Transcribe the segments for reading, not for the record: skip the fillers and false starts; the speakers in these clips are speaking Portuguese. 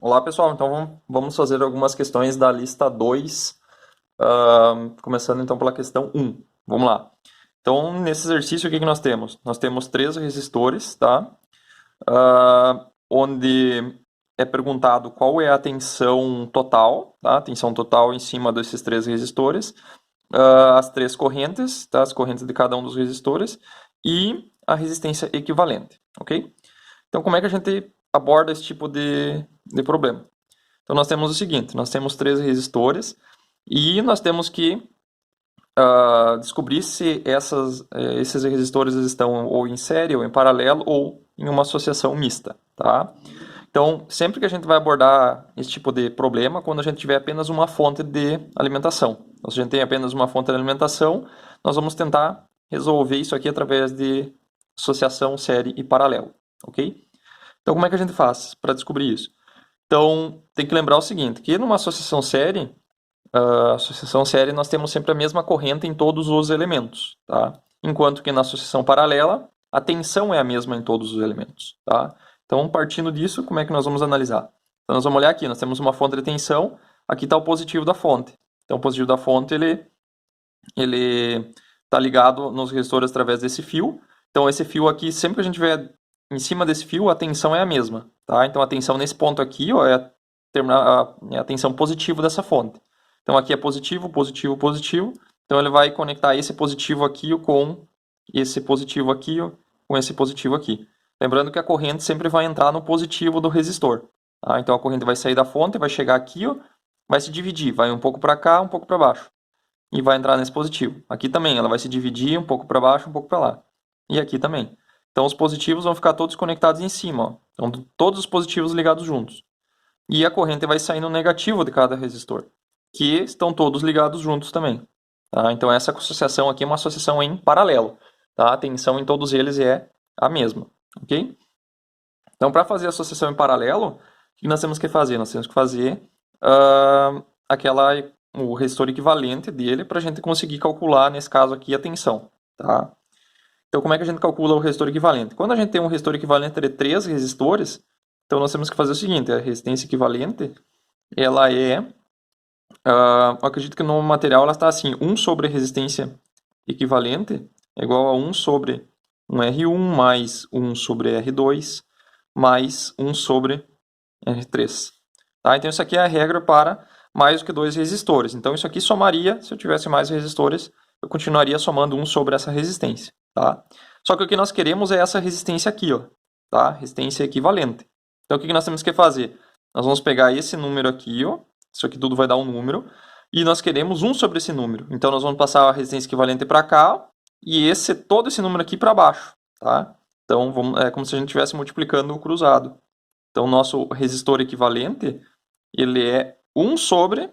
Olá pessoal, então vamos fazer algumas questões da lista 2, começando então pela questão um. Vamos lá. Então, nesse exercício, o que que nós temos? Nós temos três resistores, tá? Onde é perguntado qual é a tensão total, tá? A tensão total em cima desses três resistores, as três correntes, tá? As correntes de cada um dos resistores e a resistência equivalente, ok? Então, como é que a gente aborda esse tipo de problema? Então nós temos o seguinte, nós temos três resistores e nós temos que descobrir se esses resistores estão ou em série, ou em paralelo, ou em uma associação mista, tá? Então, sempre que a gente vai abordar esse tipo de problema, quando a gente tiver apenas uma fonte de alimentação. Então, se a gente tem apenas uma fonte de alimentação, nós vamos tentar resolver isso aqui através de associação, série e paralelo, ok? Então, como é que a gente faz para descobrir isso? Então, tem que lembrar o seguinte, que numa associação série nós temos sempre a mesma corrente em todos os elementos, tá? Enquanto que na associação paralela, a tensão é a mesma em todos os elementos, tá? Então, partindo disso, como é que nós vamos analisar? Então, nós vamos olhar aqui, nós temos uma fonte de tensão, aqui está o positivo da fonte. Então, o positivo da fonte, ele está ligado nos resistores através desse fio. Então, esse fio aqui, sempre que a gente tiver em cima desse fio, a tensão é a mesma, tá? Então, a tensão nesse ponto aqui, ó, é a tensão positiva dessa fonte. Então, aqui é positivo, positivo, positivo. Então, ele vai conectar esse positivo aqui com esse positivo aqui, ó, com esse positivo aqui. Lembrando que a corrente sempre vai entrar no positivo do resistor, tá? Então, a corrente vai sair da fonte, vai chegar aqui, ó, vai se dividir, vai um pouco para cá, um pouco para baixo e vai entrar nesse positivo. Aqui também, ela vai se dividir um pouco para baixo, um pouco para lá. E aqui também. Então os positivos vão ficar todos conectados em cima, ó. Então todos os positivos ligados juntos. E a corrente vai sair no negativo de cada resistor, que estão todos ligados juntos também. Tá? Então essa associação aqui é uma associação em paralelo. Tá? A tensão em todos eles é a mesma. Ok? Então para fazer a associação em paralelo, o que nós temos que fazer? Nós temos que fazer aquela o resistor equivalente dele para a gente conseguir calcular, nesse caso aqui, a tensão. Tá? Então, como é que a gente calcula o resistor equivalente? Quando a gente tem um resistor equivalente de três resistores, então nós temos que fazer o seguinte, a resistência equivalente, ela eu acredito que no material ela está assim, 1 sobre resistência equivalente é igual a 1 sobre um R1 mais 1 sobre R2 mais 1 sobre R3. Tá? Então isso aqui é a regra para mais do que dois resistores. Então isso aqui somaria, se eu tivesse mais resistores, eu continuaria somando 1 sobre essa resistência. Tá? Só que o que nós queremos é essa resistência aqui, ó, tá? Resistência equivalente. Então o que nós temos que fazer? Nós vamos pegar esse número aqui, ó, isso aqui tudo vai dar um número, e nós queremos 1 sobre esse número. Então nós vamos passar a resistência equivalente para cá, ó, e todo esse número aqui para baixo. Tá? Então é como se a gente estivesse multiplicando o cruzado. Então, o nosso resistor equivalente, ele é 1 sobre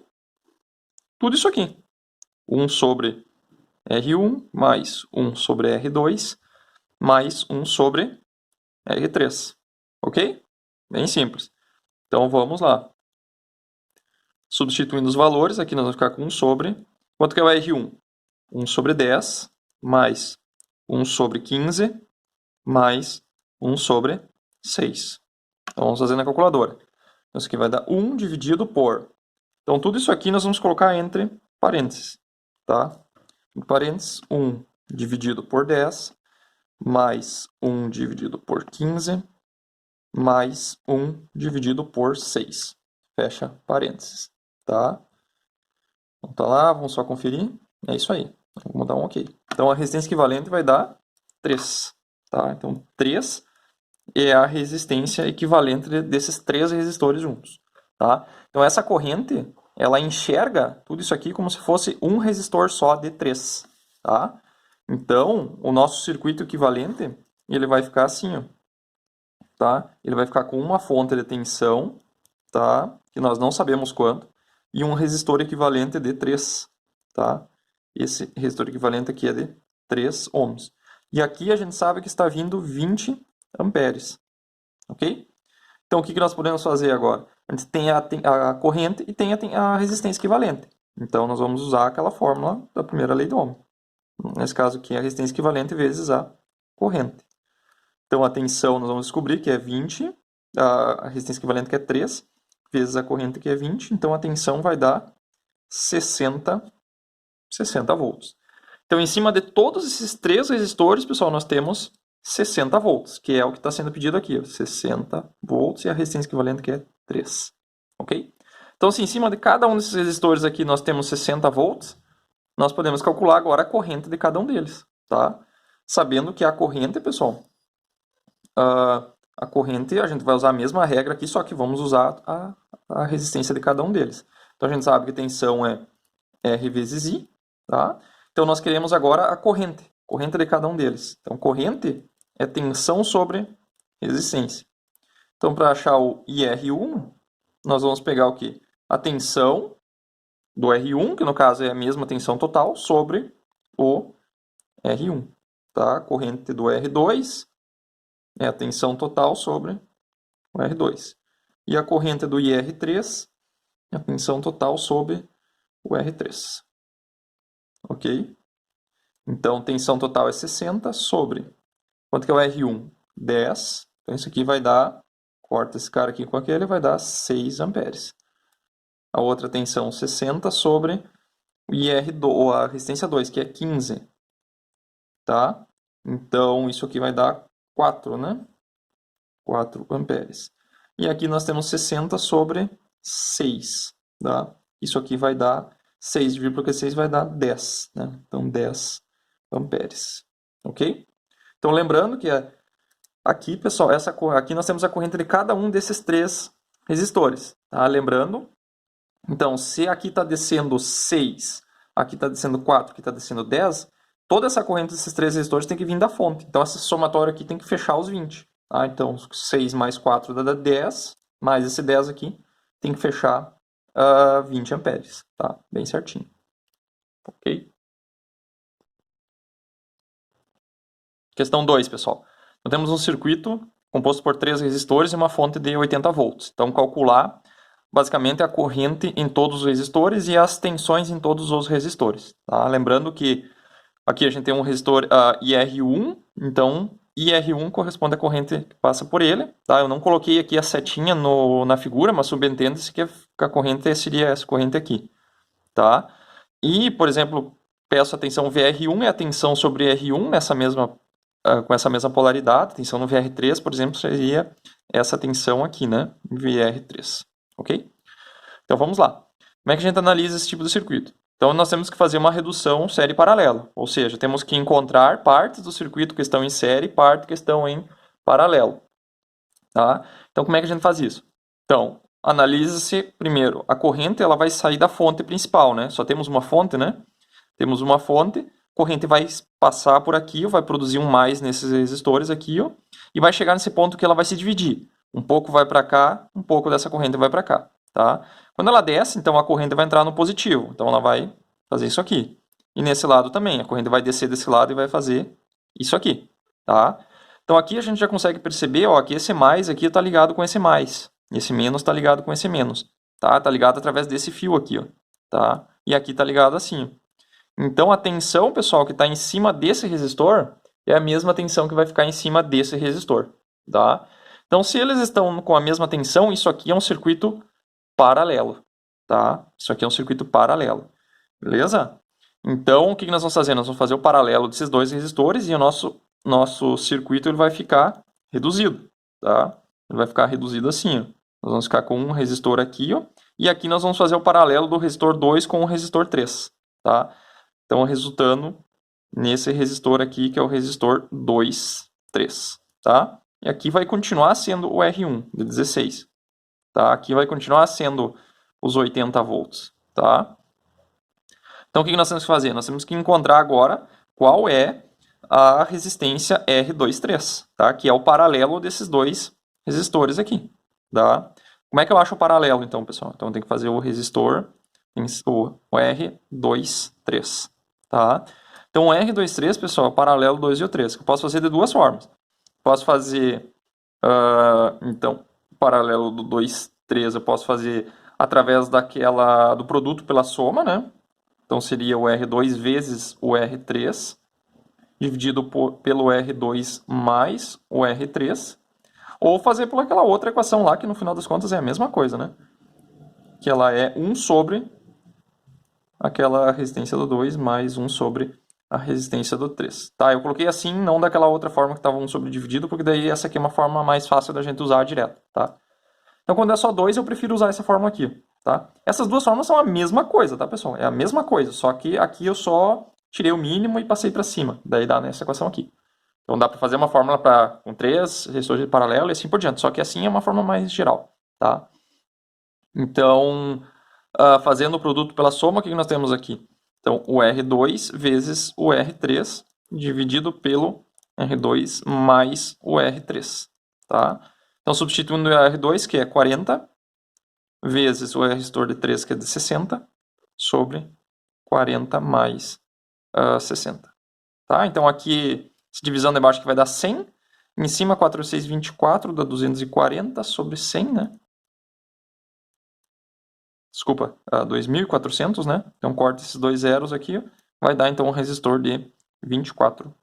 tudo isso aqui. 1 sobre R1 mais 1 sobre R2 mais 1 sobre R3. Ok? Bem simples. Então, vamos lá. Substituindo os valores, aqui nós vamos ficar com 1 sobre... Quanto que é o R1? 1 sobre 10 mais 1 sobre 15 mais 1 sobre 6. Então, vamos fazer na calculadora. Então, isso aqui vai dar 1 dividido por... Então, tudo isso aqui nós vamos colocar entre parênteses. Tá? Em parênteses, 1 dividido por 10, mais 1 dividido por 15, mais 1 dividido por 6. Fecha parênteses. Tá? Então, tá lá, vamos só conferir. É isso aí. Vamos dar um OK. Então, a resistência equivalente vai dar 3. Tá? Então, 3 é a resistência equivalente desses três resistores juntos. Tá? Então essa corrente, ela enxerga tudo isso aqui como se fosse um resistor só de 3. Tá? Então, o nosso circuito equivalente, ele vai ficar assim, ó, tá? Ele vai ficar com uma fonte de tensão, tá? Que nós não sabemos quanto, e um resistor equivalente de 3. Tá? Esse resistor equivalente aqui é de 3 ohms. E aqui a gente sabe que está vindo 20 amperes. Ok? Então, o que nós podemos fazer agora? A gente tem a corrente e tem a resistência equivalente. Então, nós vamos usar aquela fórmula da primeira lei de Ohm. Nesse caso aqui, a resistência equivalente vezes a corrente. Então, a tensão nós vamos descobrir que é 20, a resistência equivalente que é 3. vezes a corrente, que é 20, então a tensão vai dar 60 volts. Então, em cima de todos esses 3 resistores, pessoal, nós temos 60 volts, que é o que está sendo pedido aqui, ó, 60 volts, e a resistência equivalente, que é 3. Ok? Então, se em cima de cada um desses resistores aqui nós temos 60 volts, nós podemos calcular agora a corrente de cada um deles, tá? Sabendo que a corrente, pessoal, a corrente, a gente vai usar a mesma regra aqui, só que vamos usar a resistência de cada um deles. Então, a gente sabe que tensão é R vezes I, tá? Então, nós queremos agora a corrente de cada um deles. Então, corrente é tensão sobre resistência. Então, para achar o IR1, nós vamos pegar o quê? A tensão do R1, que no caso é a mesma tensão total, sobre o R1. Tá? A corrente do R2 é a tensão total sobre o R2. E a corrente do IR3 é a tensão total sobre o R3. Ok? Então, tensão total é 60 sobre... Quanto que é o R1? 10. Então, isso aqui vai dar... Corta esse cara aqui com aquele, vai dar 6 amperes. A outra tensão 60 sobre o IR2, a resistência 2, que é 15. Tá? Então, isso aqui vai dar 4, né? 4 amperes. E aqui nós temos 60 sobre 6. Tá? Isso aqui vai dar 6 dividido por 6 vai dar 10. Né? Então, 10 amperes. Ok? Então, lembrando que aqui, pessoal, aqui nós temos a corrente de cada um desses 3 resistores. Tá? Lembrando, então, se aqui está descendo 6, aqui está descendo 4, aqui está descendo 10, toda essa corrente desses 3 resistores tem que vir da fonte. Então, esse somatório aqui tem que fechar os 20. Tá? Então, 6 mais 4 dá 10, mais esse 10 aqui tem que fechar 20 amperes. Tá? Bem certinho. Ok? Questão 2, pessoal. Nós temos um circuito composto por 3 resistores e uma fonte de 80 volts. Então, calcular basicamente a corrente em todos os resistores e as tensões em todos os resistores. Tá? Lembrando que aqui a gente tem um resistor IR1, então IR1 corresponde à corrente que passa por ele. Tá? Eu não coloquei aqui a setinha na figura, mas subentende-se que a corrente seria essa corrente aqui. Tá? E, por exemplo, peço a tensão VR1 é a tensão sobre R1 com essa mesma polaridade. A tensão no VR3, por exemplo, seria essa tensão aqui, né? VR3. Ok? Então vamos lá. Como é que a gente analisa esse tipo de circuito? Então nós temos que fazer uma redução série paralela, ou seja, temos que encontrar partes do circuito que estão em série e partes que estão em paralelo. Tá? Então como é que a gente faz isso? Então, analisa-se primeiro, a corrente ela vai sair da fonte principal, né? Só temos uma fonte, né? Temos uma fonte, a corrente vai passar por aqui, vai produzir um mais nesses resistores aqui, ó, e vai chegar nesse ponto que ela vai se dividir. Um pouco vai para cá, um pouco dessa corrente vai para cá. Tá? Quando ela desce, então a corrente vai entrar no positivo. Então ela vai fazer isso aqui. E nesse lado também, a corrente vai descer desse lado e vai fazer isso aqui. Tá? Então aqui a gente já consegue perceber ó, que esse mais aqui está ligado com esse mais. Esse menos está ligado com esse menos. Tá? Tá ligado através desse fio aqui. Ó. Tá? E aqui está ligado assim. Então a tensão, pessoal, que está em cima desse resistor é a mesma tensão que vai ficar em cima desse resistor. Tá? Então se eles estão com a mesma tensão, isso aqui é um circuito paralelo, tá? Isso aqui é um circuito paralelo, beleza? Então, o que nós vamos fazer? Nós vamos fazer o paralelo desses 2 resistores e o nosso circuito ele vai ficar reduzido, tá? Ele vai ficar reduzido assim, ó. Nós vamos ficar com um resistor aqui, ó, e aqui nós vamos fazer o paralelo do resistor 2 com o resistor 3, tá? Então, resultando nesse resistor aqui, que é o resistor 2, 3, tá? E aqui vai continuar sendo o R1 de 16. Tá? Aqui vai continuar sendo os 80 volts. Tá? Então, o que nós temos que fazer? Nós temos que encontrar agora qual é a resistência R23, tá? Que é o paralelo desses 2 resistores aqui. Tá? Como é que eu acho o paralelo, então, pessoal? Então, eu tenho que fazer o resistor, o R23. Tá? Então, o R23, pessoal, é o paralelo 2 e o 3. Que eu posso fazer de 2 formas. Posso fazer, então, paralelo do 2, 3 eu posso fazer através do produto pela soma, né? Então seria o R2 vezes o R3, dividido pelo R2 mais o R3. Ou fazer por aquela outra equação lá, que no final das contas é a mesma coisa, né? que ela é 1 sobre aquela resistência do 2 mais 1 sobre a resistência do 3. Tá? Eu coloquei assim, não daquela outra forma que estava 1 sobre dividido, porque daí essa aqui é uma forma mais fácil da gente usar direto. Tá? Então, quando é só 2, eu prefiro usar essa forma aqui. Tá? Essas duas formas são a mesma coisa, tá, pessoal? É a mesma coisa, só que aqui eu só tirei o mínimo e passei para cima. Daí dá nessa equação aqui. Então dá para fazer uma fórmula com 3 resistores de paralelo e assim por diante. Só que assim é uma forma mais geral. Tá? Então, fazendo o produto pela soma, o que nós temos aqui? Então, o R2 vezes o R3 dividido pelo R2 mais o R3. Tá? Então, substituindo o R2, que é 40, vezes o resistor de 3, que é de 60, sobre 40 mais 60. Tá? Então, aqui, essa divisão de baixo que vai dar 100. Em cima, 4 vezes 6, 24, dá 240 sobre 100, né? Desculpa, 2.400, né? Então, corta esses dois zeros aqui, vai dar, então, um resistor de 24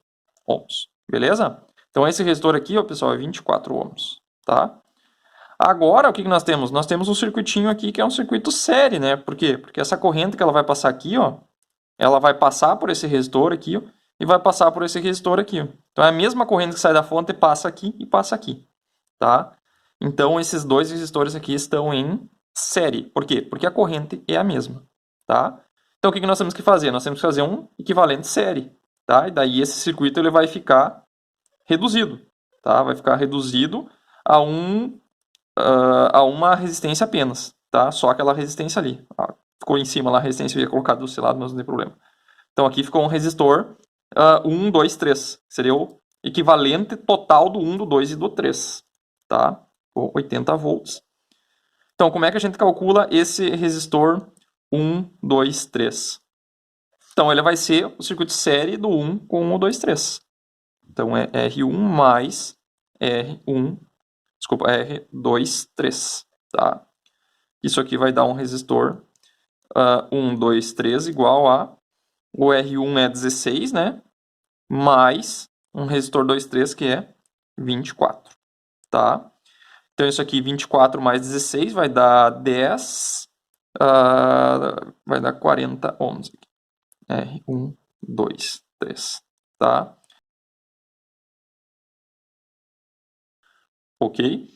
ohms. Beleza? Então, esse resistor aqui, ó, pessoal, é 24 ohms, tá? Agora, o que nós temos? Nós temos um circuitinho aqui que é um circuito série, né? Por quê? Porque essa corrente que ela vai passar aqui, ó, ela vai passar por esse resistor aqui, ó, e vai passar por esse resistor aqui, ó. Então, é a mesma corrente que sai da fonte passa aqui e passa aqui, tá? Então, esses dois resistores aqui estão em série. Por quê? Porque a corrente é a mesma, tá? Então, o que nós temos que fazer? Nós temos que fazer um equivalente série, tá? E daí esse circuito ele vai ficar reduzido, tá? Vai ficar reduzido a uma resistência apenas, tá? Só aquela resistência ali. Ficou em cima lá a resistência, eu ia colocar do seu lado, mas não tem problema. Então, aqui ficou um resistor 1, 2, 3. Seria o equivalente total do 1, do 2 e do 3, tá? 80 volts. Então, como é que a gente calcula esse resistor 1, 2, 3? Então, ele vai ser o circuito série do 1 com o 2, 3. Então, é R1 mais R2, 3. Tá? Isso aqui vai dar um resistor 1, 2, 3 igual a... O R1 é 16, né? Mais um resistor 2, 3 que é 24. Tá? Então, isso aqui, 24 mais 16, vai dar 10, vai dar 40 ohms. R1, 2, 3, tá? Ok?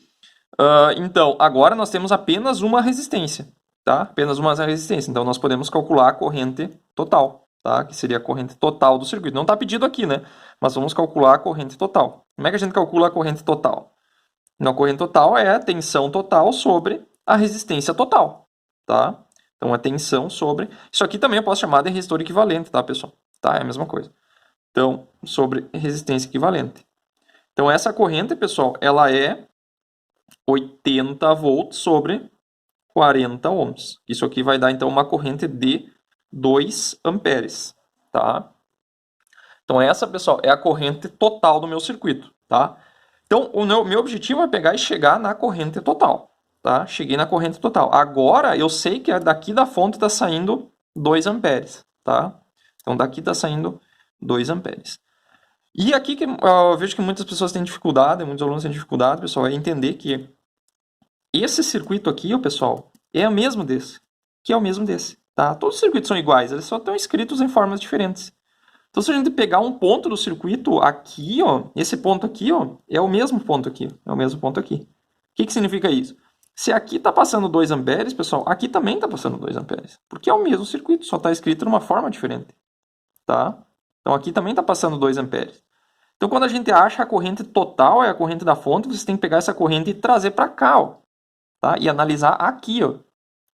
Então, agora nós temos apenas uma resistência, tá? Apenas uma resistência. Então, nós podemos calcular a corrente total, tá? Que seria a corrente total do circuito. Não está pedido aqui, né? Mas vamos calcular a corrente total. Como é que a gente calcula a corrente total? A corrente total é a tensão total sobre a resistência total, tá? Então, a tensão sobre... Isso aqui também eu posso chamar de resistor equivalente, tá, pessoal? Tá? É a mesma coisa. Então, sobre resistência equivalente. Então, essa corrente, pessoal, ela é 80 volts sobre 40 ohms. Isso aqui vai dar, então, uma corrente de 2 amperes, tá? Então, essa, pessoal, é a corrente total do meu circuito, tá? Então, o meu objetivo é pegar e chegar na corrente total, tá? Cheguei na corrente total. Agora, eu sei que daqui da fonte está saindo 2 amperes, tá? Então, daqui está saindo 2 amperes. E aqui que eu vejo que muitas pessoas têm dificuldade, muitos alunos têm dificuldade, pessoal, é entender que esse circuito aqui, pessoal, é o mesmo desse, que é o mesmo desse, tá? Todos os circuitos são iguais, eles só estão escritos em formas diferentes. Então, se a gente pegar um ponto do circuito aqui, ó, esse ponto aqui, ó, é o mesmo ponto aqui, é o mesmo ponto aqui. O que significa isso? Se aqui está passando 2 amperes, pessoal, aqui também está passando 2 amperes, porque é o mesmo circuito, só está escrito de uma forma diferente, tá? Então, aqui também está passando 2 amperes. Então, quando a gente acha a corrente total, é a corrente da fonte, você tem que pegar essa corrente e trazer para cá, ó, tá? E analisar aqui, ó,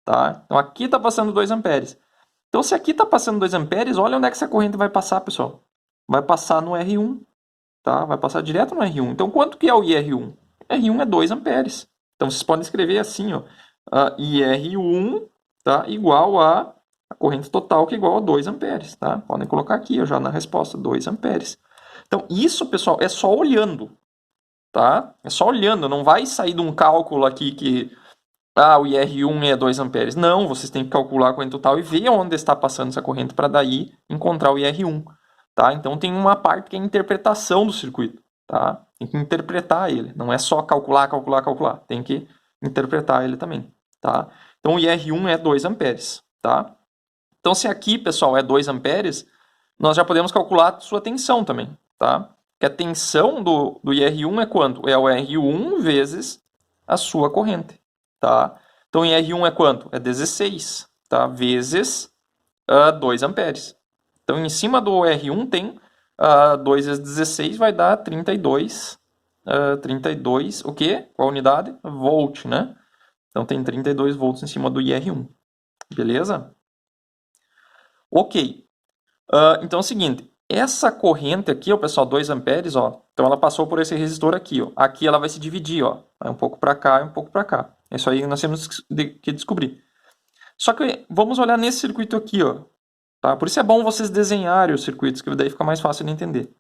tá? Então, aqui está passando 2 amperes. Então, se aqui está passando 2 amperes, olha onde é que essa corrente vai passar, pessoal. Vai passar no R1, tá? Vai passar direto no R1. Então, quanto que é o IR1? R1 é 2 amperes. Então, vocês podem escrever assim, ó, IR1, tá? Igual a corrente total, que é igual a 2 amperes, tá? Podem colocar aqui, ó, já na resposta, 2 amperes. Então, isso, pessoal, é só olhando, tá? É só olhando, não vai sair de um cálculo aqui que o IR1 é 2 amperes. Não, vocês têm que calcular a corrente total e ver onde está passando essa corrente para daí encontrar o IR1, tá? Então tem uma parte que é a interpretação do circuito, tá? Tem que interpretar ele, não é só calcular, calcular, calcular. Tem que interpretar ele também, tá? Então, o IR1 é 2 amperes, tá? Então, se aqui, pessoal, é 2 amperes, nós já podemos calcular a sua tensão também, tá? Que a tensão do IR1 é quanto? É o R1 vezes a sua corrente, tá? Então, IR1 é quanto? É 16, tá? Vezes 2 amperes. Então, em cima do R1 tem 2 vezes 16 vai dar 32. 32, o quê? Qual a unidade? Volt, né? Então, tem 32 volts em cima do IR1. Beleza? Ok. Então é o seguinte, essa corrente aqui, ó, pessoal, 2 amperes, ó, então ela passou por esse resistor aqui, ó. Aqui ela vai se dividir, ó, vai um pouco para cá e um pouco para cá. É isso aí que nós temos que descobrir. Só que vamos olhar nesse circuito aqui, ó, tá? Por isso é bom vocês desenharem os circuitos, que daí fica mais fácil de entender.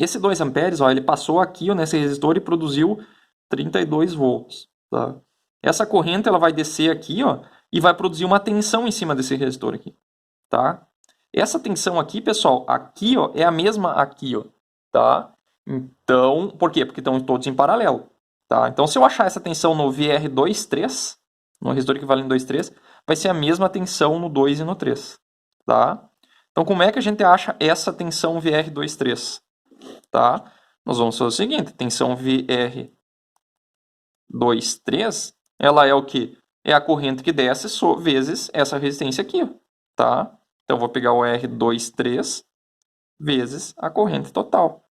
Esse 2 amperes, ó, ele passou aqui, ó, nesse resistor e produziu 32 volts, tá? Essa corrente ela vai descer aqui, ó, e vai produzir uma tensão em cima desse resistor aqui, tá? Essa tensão aqui, pessoal, aqui, ó, é a mesma aqui, ó, tá? Então, por quê? Porque estão todos em paralelo, tá? Então, se eu achar essa tensão no VR23, no resistor equivalente 2,3, vai ser a mesma tensão no 2 e no 3, tá? Então, como é que a gente acha essa tensão VR23, tá? Nós vamos fazer o seguinte, tensão VR23, ela é o quê? É a corrente que desce vezes essa resistência aqui, ó, tá? Então, vou pegar o R23 vezes a corrente total,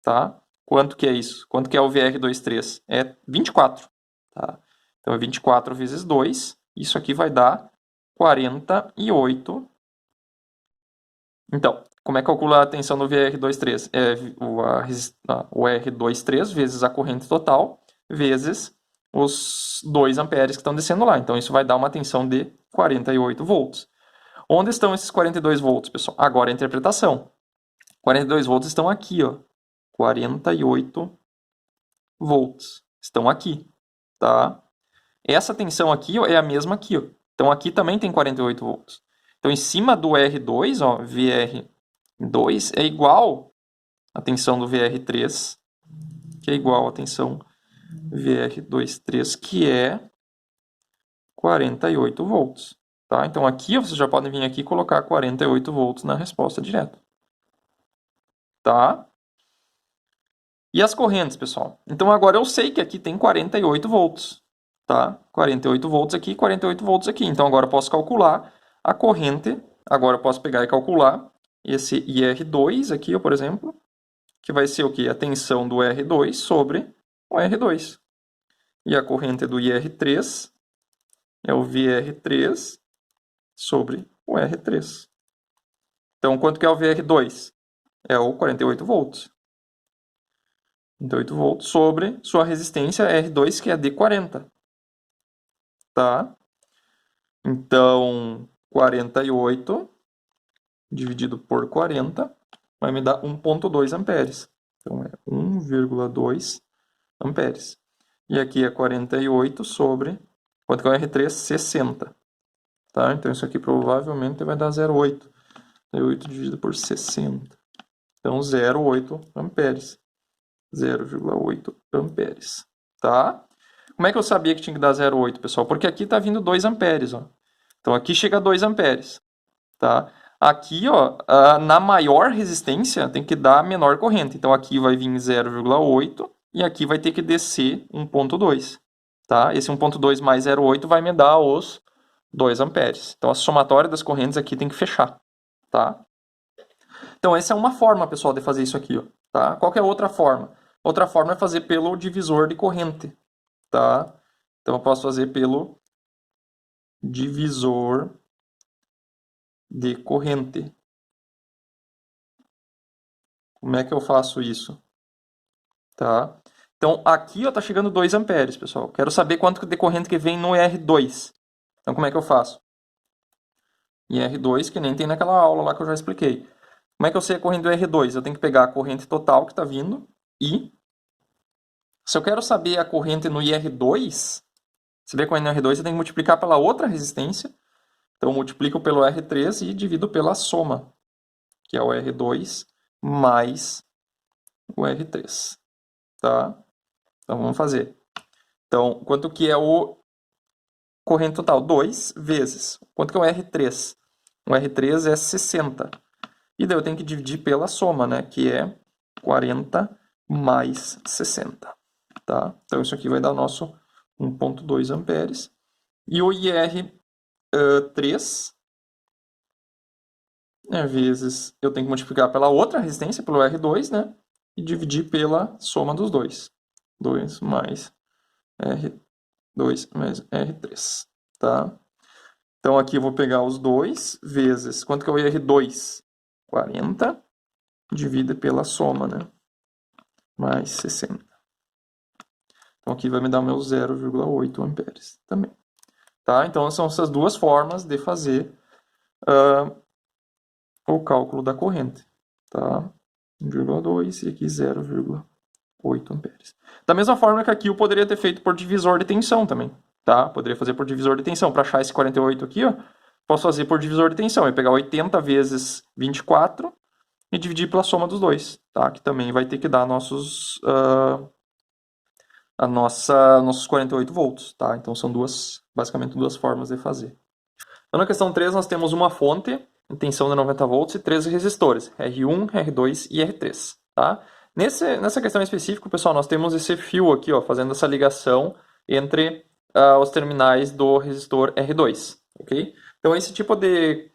tá? Quanto que é isso? Quanto que é o VR23? É 24, tá? Então, é 24 vezes 2. Isso aqui vai dar 48. Então, como é que calcula a tensão do VR23? É o R23 vezes a corrente total, vezes os 2 amperes que estão descendo lá. Então, isso vai dar uma tensão de 48 volts. Onde estão esses 42 volts, pessoal? Agora a interpretação. 42 volts estão aqui, ó. 48 volts estão aqui, tá? Essa tensão aqui, ó, é a mesma aqui, ó. Então aqui também tem 48 volts. Então em cima do R2, ó, VR2 é igual a tensão do VR3, que é igual a tensão VR23, que é 48 volts. Tá? Então aqui vocês já podem vir aqui e colocar 48 volts na resposta direta. Tá? E as correntes, pessoal? Então agora eu sei que aqui tem 48 volts. Tá? 48 volts aqui, 48 volts aqui. Então agora eu posso calcular a corrente. Agora eu posso pegar e calcular esse IR2 aqui, por exemplo, que vai ser o quê? A tensão do R2 sobre o R2. E a corrente do IR3 é o VR3 sobre o R3. Então, quanto que é o VR2? É o 48 volts. 48 volts sobre sua resistência R2, que é de 40. Tá? Então, 48 dividido por 40 vai me dar 1,2 amperes. Então, é 1,2 amperes. E aqui é 48 sobre, quanto que é o R3? 60. Tá? Então, isso aqui provavelmente vai dar 0,8. 0,8 dividido por 60. Então, 0,8 amperes. 0,8 amperes. Tá? Como é que eu sabia que tinha que dar 0,8, pessoal? Porque aqui está vindo 2 amperes. Ó. Então, aqui chega a 2 amperes. Tá? Aqui, ó, na maior resistência, tem que dar a menor corrente. Então, aqui vai vir 0,8 e aqui vai ter que descer 1,2. Tá? Esse 1,2 mais 0,8 vai me dar os 2 amperes. Então, a somatória das correntes aqui tem que fechar. Tá? Então, essa é uma forma, pessoal, de fazer isso aqui. Ó, tá? Qual que é a outra forma? Outra forma é fazer pelo divisor de corrente. Tá? Então, eu posso fazer pelo divisor de corrente. Como é que eu faço isso? Tá? Então, aqui está chegando 2 amperes, pessoal. Quero saber quanto de corrente que vem no R2. Então, como é que eu faço? Em R2, que nem tem naquela aula lá que eu já expliquei. Como é que eu sei a corrente do R2? Eu tenho que pegar a corrente total que está vindo e... Se eu quero saber a corrente no IR2, saber a corrente no R2, eu tenho que multiplicar pela outra resistência. Então, eu multiplico pelo R3 e divido pela soma, que é o R2 mais o R3. Tá? Então, vamos fazer. Então, quanto que é corrente total, 2 vezes. Quanto que é o R3? O R3 é 60. E daí eu tenho que dividir pela soma, né? Que é 40 mais 60. Tá? Então isso aqui vai dar o nosso 1,2 amperes. E o IR3 vezes, eu tenho que multiplicar pela outra resistência, pelo R2, né? E dividir pela soma dos dois. 2 mais R2 mais R3, tá? Então aqui eu vou pegar os 2 vezes, quanto que é o R2? 40, divide pela soma, né? Mais 60. Então aqui vai me dar o meu 0,8 amperes também. Tá? Então são essas duas formas de fazer o cálculo da corrente. Tá? 1,2 e aqui 0,8 amperes. Da mesma forma que aqui eu poderia ter feito por divisor de tensão também. Tá? Poderia fazer por divisor de tensão. Para achar esse 48 aqui, ó, posso fazer por divisor de tensão. Eu pegar 80 vezes 24 e dividir pela soma dos dois. Tá? Que também vai ter que dar nossos 48 volts. Tá? Então são basicamente duas formas de fazer. Então, na questão 3, nós temos uma fonte em tensão de 90 volts e 3 resistores, R1, R2 e R3. Tá? Nessa questão específica, pessoal, nós temos esse fio aqui, ó, fazendo essa ligação entre os terminais do resistor R2. Okay? Então, esse tipo de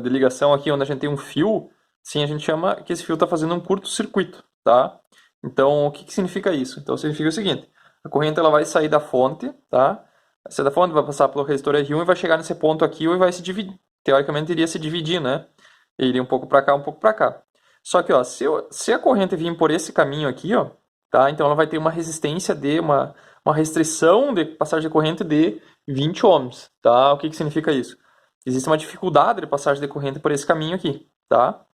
ligação aqui, onde a gente tem um fio, sim, a gente chama que esse fio está fazendo um curto-circuito. Tá? Então, o que significa isso? Então, significa o seguinte, a corrente ela vai sair da fonte, tá? Vai da fonte, vai passar pelo resistor R1 e vai chegar nesse ponto aqui e vai se dividir. Teoricamente iria se dividir, né? Iria um pouco para cá, um pouco para cá. Só que, ó, se a corrente vir por esse caminho aqui, ó, tá? Então ela vai ter uma resistência uma restrição de passagem de corrente de 20 ohms, tá? O que significa isso? Existe uma dificuldade de passagem de corrente por esse caminho aqui, tá?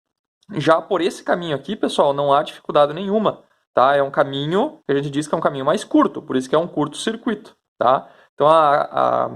Já por esse caminho aqui, pessoal, não há dificuldade nenhuma, tá? É um caminho que a gente diz que é um caminho mais curto, por isso que é um curto-circuito, tá? Então a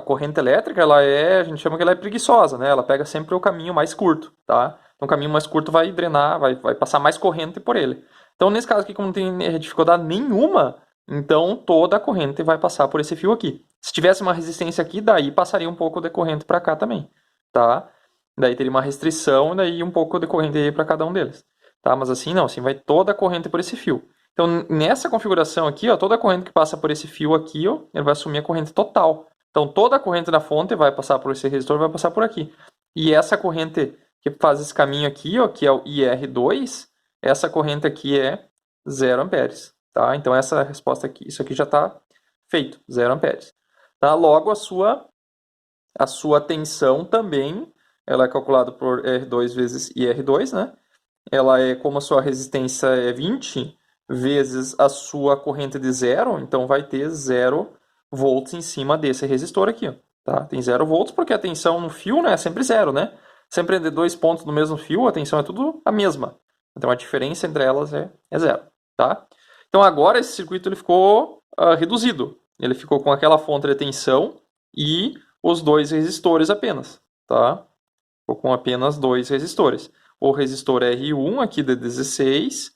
corrente elétrica, a gente chama que ela é preguiçosa, né? Ela pega sempre o caminho mais curto, tá? Então o caminho mais curto vai drenar, vai passar mais corrente por ele. Então nesse caso aqui, como não tem dificuldade nenhuma, então toda a corrente vai passar por esse fio aqui. Se tivesse uma resistência aqui, daí passaria um pouco de corrente para cá também, tá? Daí teria uma restrição, daí um pouco de corrente para cada um deles, tá? Mas assim não, assim vai toda a corrente por esse fio. Então, nessa configuração aqui, ó, toda a corrente que passa por esse fio aqui, ó, ele vai assumir a corrente total. Então, toda a corrente da fonte vai passar por esse resistor, vai passar por aqui. E essa corrente que faz esse caminho aqui, ó, que é o IR2, essa corrente aqui é 0 amperes. Tá? Então, essa resposta aqui, isso aqui já está feito, 0 amperes. Tá? Logo, a sua tensão também, ela é calculada por R2 vezes IR2, né? Ela é, como a sua resistência é 20, vezes a sua corrente de 0, então vai ter 0 volts em cima desse resistor aqui. Ó, tá? Tem 0 volts porque a tensão no fio, né, é sempre 0, né? Sempre de 2 pontos no mesmo fio, a tensão é tudo a mesma. Então a diferença entre elas é 0. Tá? Então agora esse circuito ele ficou reduzido. Ele ficou com aquela fonte de tensão e os 2 resistores apenas. Tá? Ficou com apenas 2 resistores. O resistor R1 aqui de 16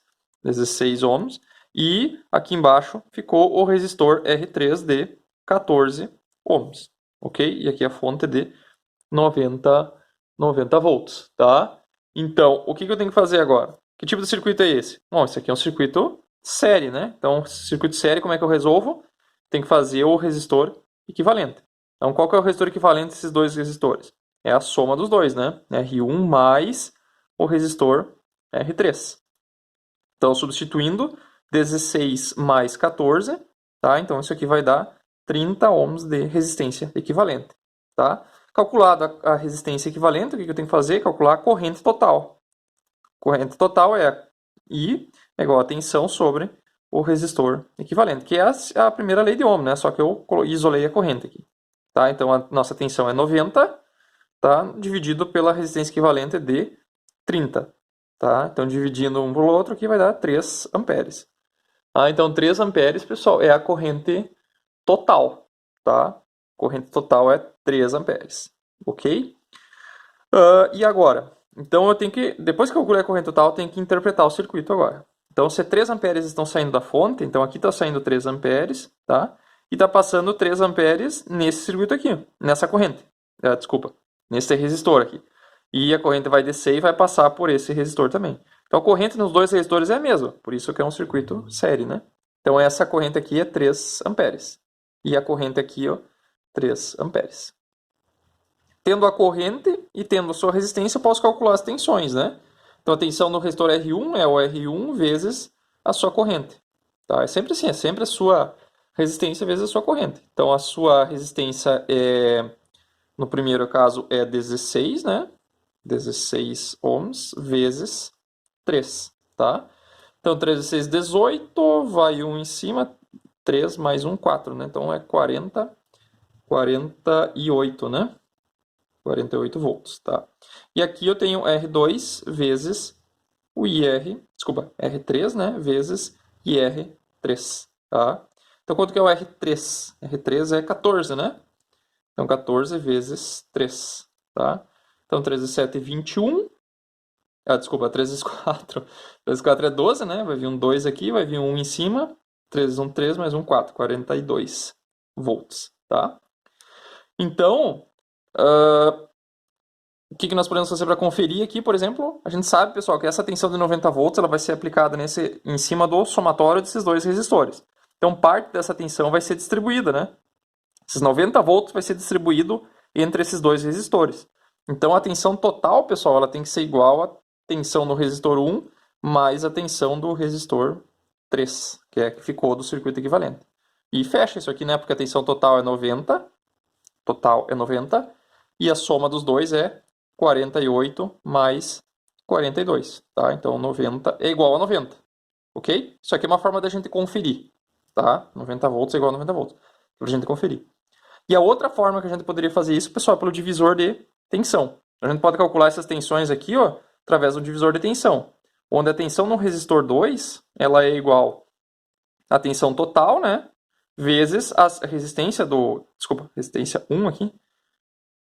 ohms, e aqui embaixo ficou o resistor R3 de 14 ohms, ok? E aqui a fonte de 90 volts, tá? Então, o que eu tenho que fazer agora? Que tipo de circuito é esse? Bom, esse aqui é um circuito série, né? Então, circuito série, como é que eu resolvo? Tem que fazer o resistor equivalente. Então, qual que é o resistor equivalente desses dois resistores? É a soma dos dois, né? R1 mais o resistor R3. Então, substituindo 16 mais 14, tá? Então, isso aqui vai dar 30 ohms de resistência equivalente, tá? Calculada a resistência equivalente, o que eu tenho que fazer? Calcular a corrente total. Corrente total é I igual a tensão sobre o resistor equivalente, que é a primeira lei de Ohm, né? Só que eu isolei a corrente aqui, tá? Então, a nossa tensão é 90, tá? Dividido pela resistência equivalente de 30. Tá? Então, dividindo um pelo outro, aqui vai dar 3 amperes. Então, 3 amperes, pessoal, é a corrente total. Tá? Corrente total é 3 amperes. Ok? E agora? Então, eu tenho que, depois que eu calculei a corrente total, eu tenho que interpretar o circuito agora. Então, se 3 amperes estão saindo da fonte, então aqui está saindo 3 amperes, tá? e está passando 3 amperes nesse circuito aqui, nessa corrente. Desculpa, nesse resistor aqui. E a corrente vai descer e vai passar por esse resistor também. Então a corrente nos dois resistores é a mesma, por isso que é um circuito série, né? Então essa corrente aqui é 3 amperes. E a corrente aqui, ó, 3 amperes. Tendo a corrente e tendo a sua resistência, eu posso calcular as tensões, né? Então a tensão no resistor R1 é o R1 vezes a sua corrente. Tá? É sempre assim, é sempre a sua resistência vezes a sua corrente. Então a sua resistência no primeiro caso é 16, né? 16 ohms vezes 3, tá? Então 3 vezes 6, 18, vai 1 em cima, 3 mais 1, 4, né? Então é 48, né? 48 volts, tá? E aqui eu tenho R2 vezes o R3, né? Vezes IR3, tá? Então quanto que é o R3? R3 é 14, né? Então 14 vezes 3, tá? Então 3 vezes 7 é 21. Desculpa, 3 vezes 4. 3 vezes 4 é 12, né? Vai vir um 2 aqui, vai vir um 1 em cima. 3 vezes 1, 3, mais 1, 4. 42 volts, tá? Então, o que nós podemos fazer para conferir aqui, por exemplo? A gente sabe, pessoal, que essa tensão de 90 volts ela vai ser aplicada em cima do somatório desses dois resistores. Então, parte dessa tensão vai ser distribuída, né? Esses 90 volts vai ser distribuído entre esses dois resistores. Então, a tensão total, pessoal, ela tem que ser igual à tensão no resistor 1 mais a tensão do resistor 3, que é que ficou do circuito equivalente. E fecha isso aqui, né? Porque a tensão total é 90, e a soma dos dois é 48 mais 42, tá? Então, 90 é igual a 90, ok? Isso aqui é uma forma da gente conferir, tá? 90 volts é igual a 90 volts, para a gente conferir. E a outra forma que a gente poderia fazer isso, pessoal, é pelo divisor de tensão. A gente pode calcular essas tensões aqui, ó, através do divisor de tensão, onde a tensão no resistor 2, ela é igual à tensão total, né? Vezes a resistência resistência 1 aqui,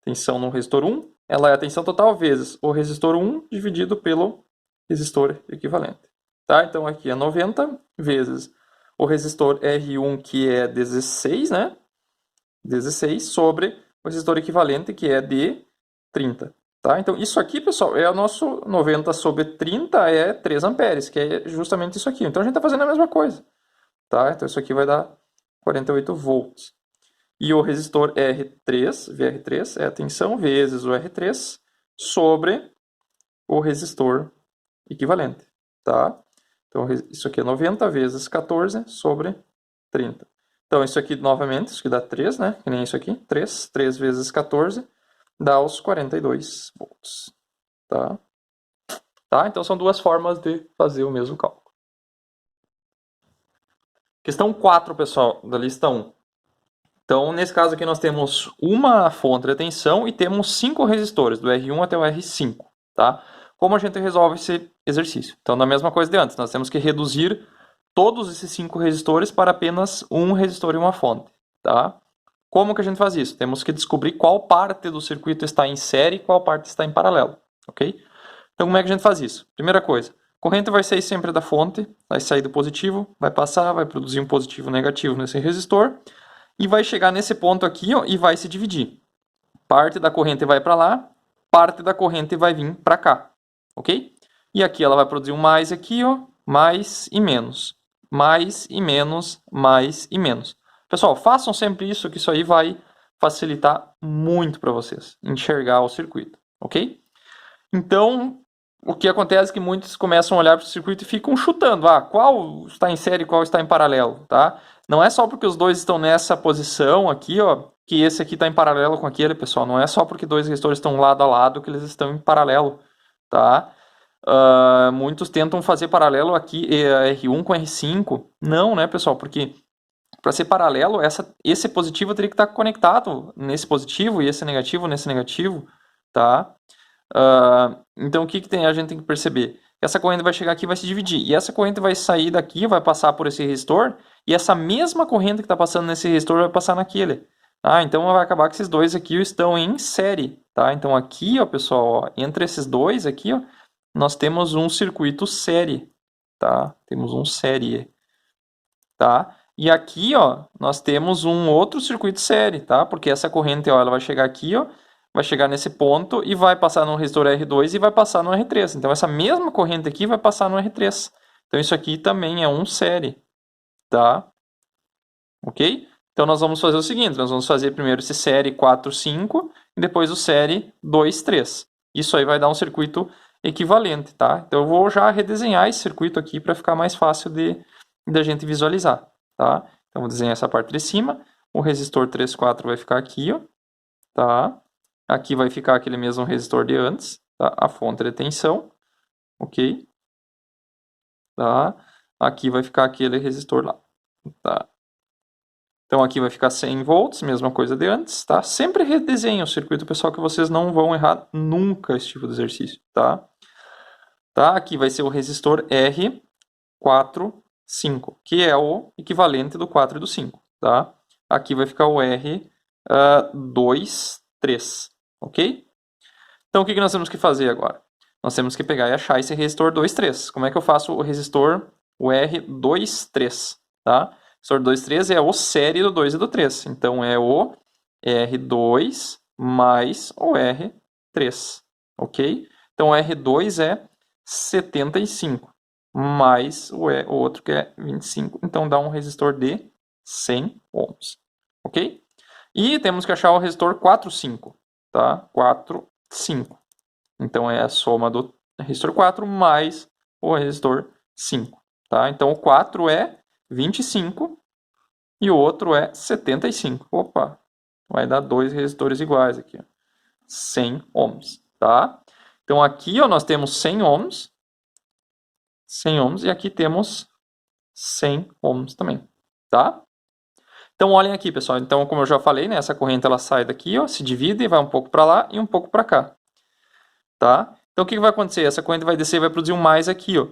tensão no resistor 1, ela é a tensão total vezes o resistor 1 dividido pelo resistor equivalente. Tá? Então aqui é 90 vezes o resistor R1, que é 16, né? 16 sobre o resistor equivalente, que é de 30. Tá? Então isso aqui, pessoal, é o nosso 90 sobre 30 é 3 amperes, que é justamente isso aqui. Então a gente está fazendo a mesma coisa. Tá? Então isso aqui vai dar 48 volts. E o resistor R3, VR3, é a tensão vezes o R3 sobre o resistor equivalente, tá? Então, isso aqui é 90 vezes 14 sobre 30. Então, isso aqui, novamente, isso aqui dá 3, né? Que nem isso aqui, 3. 3 vezes 14 dá os 42 volts, tá? Tá? Então, são duas formas de fazer o mesmo cálculo. Questão 4, pessoal, da lista 1. Então, nesse caso aqui, nós temos uma fonte de tensão e temos 5 resistores, do R1 até o R5, tá? Como a gente resolve esse exercício? Então, na mesma coisa de antes, nós temos que reduzir todos esses 5 resistores para apenas um resistor e uma fonte, tá? Como que a gente faz isso? Temos que descobrir qual parte do circuito está em série e qual parte está em paralelo, ok? Então, como é que a gente faz isso? Primeira coisa, a corrente vai sair sempre da fonte, vai sair do positivo, vai passar, vai produzir um positivo e um negativo nesse resistor, e vai chegar nesse ponto aqui, ó, e vai se dividir. Parte da corrente vai para lá, parte da corrente vai vir para cá, ok? E aqui ela vai produzir um mais aqui, ó, mais e menos. Mais e menos, mais e menos. Pessoal, façam sempre isso, que isso aí vai facilitar muito para vocês enxergar o circuito, ok? Então, o que acontece é que muitos começam a olhar para o circuito e ficam chutando. Qual está em série e qual está em paralelo, tá? Não é só porque os dois estão nessa posição aqui, ó, que esse aqui está em paralelo com aquele, pessoal. Não é só porque dois resistores estão lado a lado que eles estão em paralelo, tá? Muitos tentam fazer paralelo aqui R1 com R5. Não, né, pessoal? Porque para ser paralelo, esse positivo teria que estar conectado nesse positivo e esse negativo nesse negativo, tá? Então, o que a gente tem que perceber? Essa corrente vai chegar aqui e vai se dividir. E essa corrente vai sair daqui, vai passar por esse resistor. E essa mesma corrente que está passando nesse resistor vai passar naquele. Então, vai acabar que esses dois aqui estão em série. Tá? Então, aqui, ó, pessoal, ó, entre esses dois aqui, ó, nós temos um circuito série. Tá? Temos um série. Tá? E aqui, ó, nós temos um outro circuito série, tá? Porque essa corrente, ó, ela vai chegar aqui, ó, vai chegar nesse ponto e vai passar no resistor R2 e vai passar no R3. Então, essa mesma corrente aqui vai passar no R3. Então, isso aqui também é um série, tá? Ok? Então, nós vamos fazer o seguinte, nós vamos fazer primeiro esse série 4, 5 e depois o série 2, 3. Isso aí vai dar um circuito equivalente, tá? Então, eu vou já redesenhar esse circuito aqui para ficar mais fácil de a gente visualizar, tá? Então, vou desenhar essa parte de cima. O resistor 3, 4 vai ficar aqui, ó, tá? Aqui vai ficar aquele mesmo resistor de antes, tá? A fonte de tensão, ok? Tá? Aqui vai ficar aquele resistor lá, tá? Então aqui vai ficar 100 volts, mesma coisa de antes, tá? Sempre redesenhe o circuito, pessoal, que vocês não vão errar nunca esse tipo de exercício, tá? Tá? Aqui vai ser o resistor R4, 5, que é o equivalente do 4 e do 5, tá? Aqui vai ficar o R2, 3, ok? Então o que nós temos que fazer agora? Nós temos que pegar e achar esse resistor 2, 3. Como é que eu faço o resistor, o R2, 3, tá? O resistor 2, 3 é o série do 2 e do 3. Então é o R2 mais o R3, ok? Então o R2 é 75 mais o outro que é 25. Então dá um resistor de 100 ohms, ok? E temos que achar o resistor 4, 5, tá? 4, 5. Então é a soma do resistor 4 mais o resistor 5, tá? Então o 4 é 25 e o outro é 75. Opa, vai dar dois resistores iguais aqui, ó. 100 ohms, tá? Então aqui, ó, nós temos 100 ohms, 100 ohms e aqui temos 100 ohms também, tá? Então olhem aqui, pessoal. Então, como eu já falei, né, essa corrente ela sai daqui, ó, se divide e vai um pouco para lá e um pouco para cá, tá? Então o que vai acontecer? Essa corrente vai descer e vai produzir um mais aqui, ó.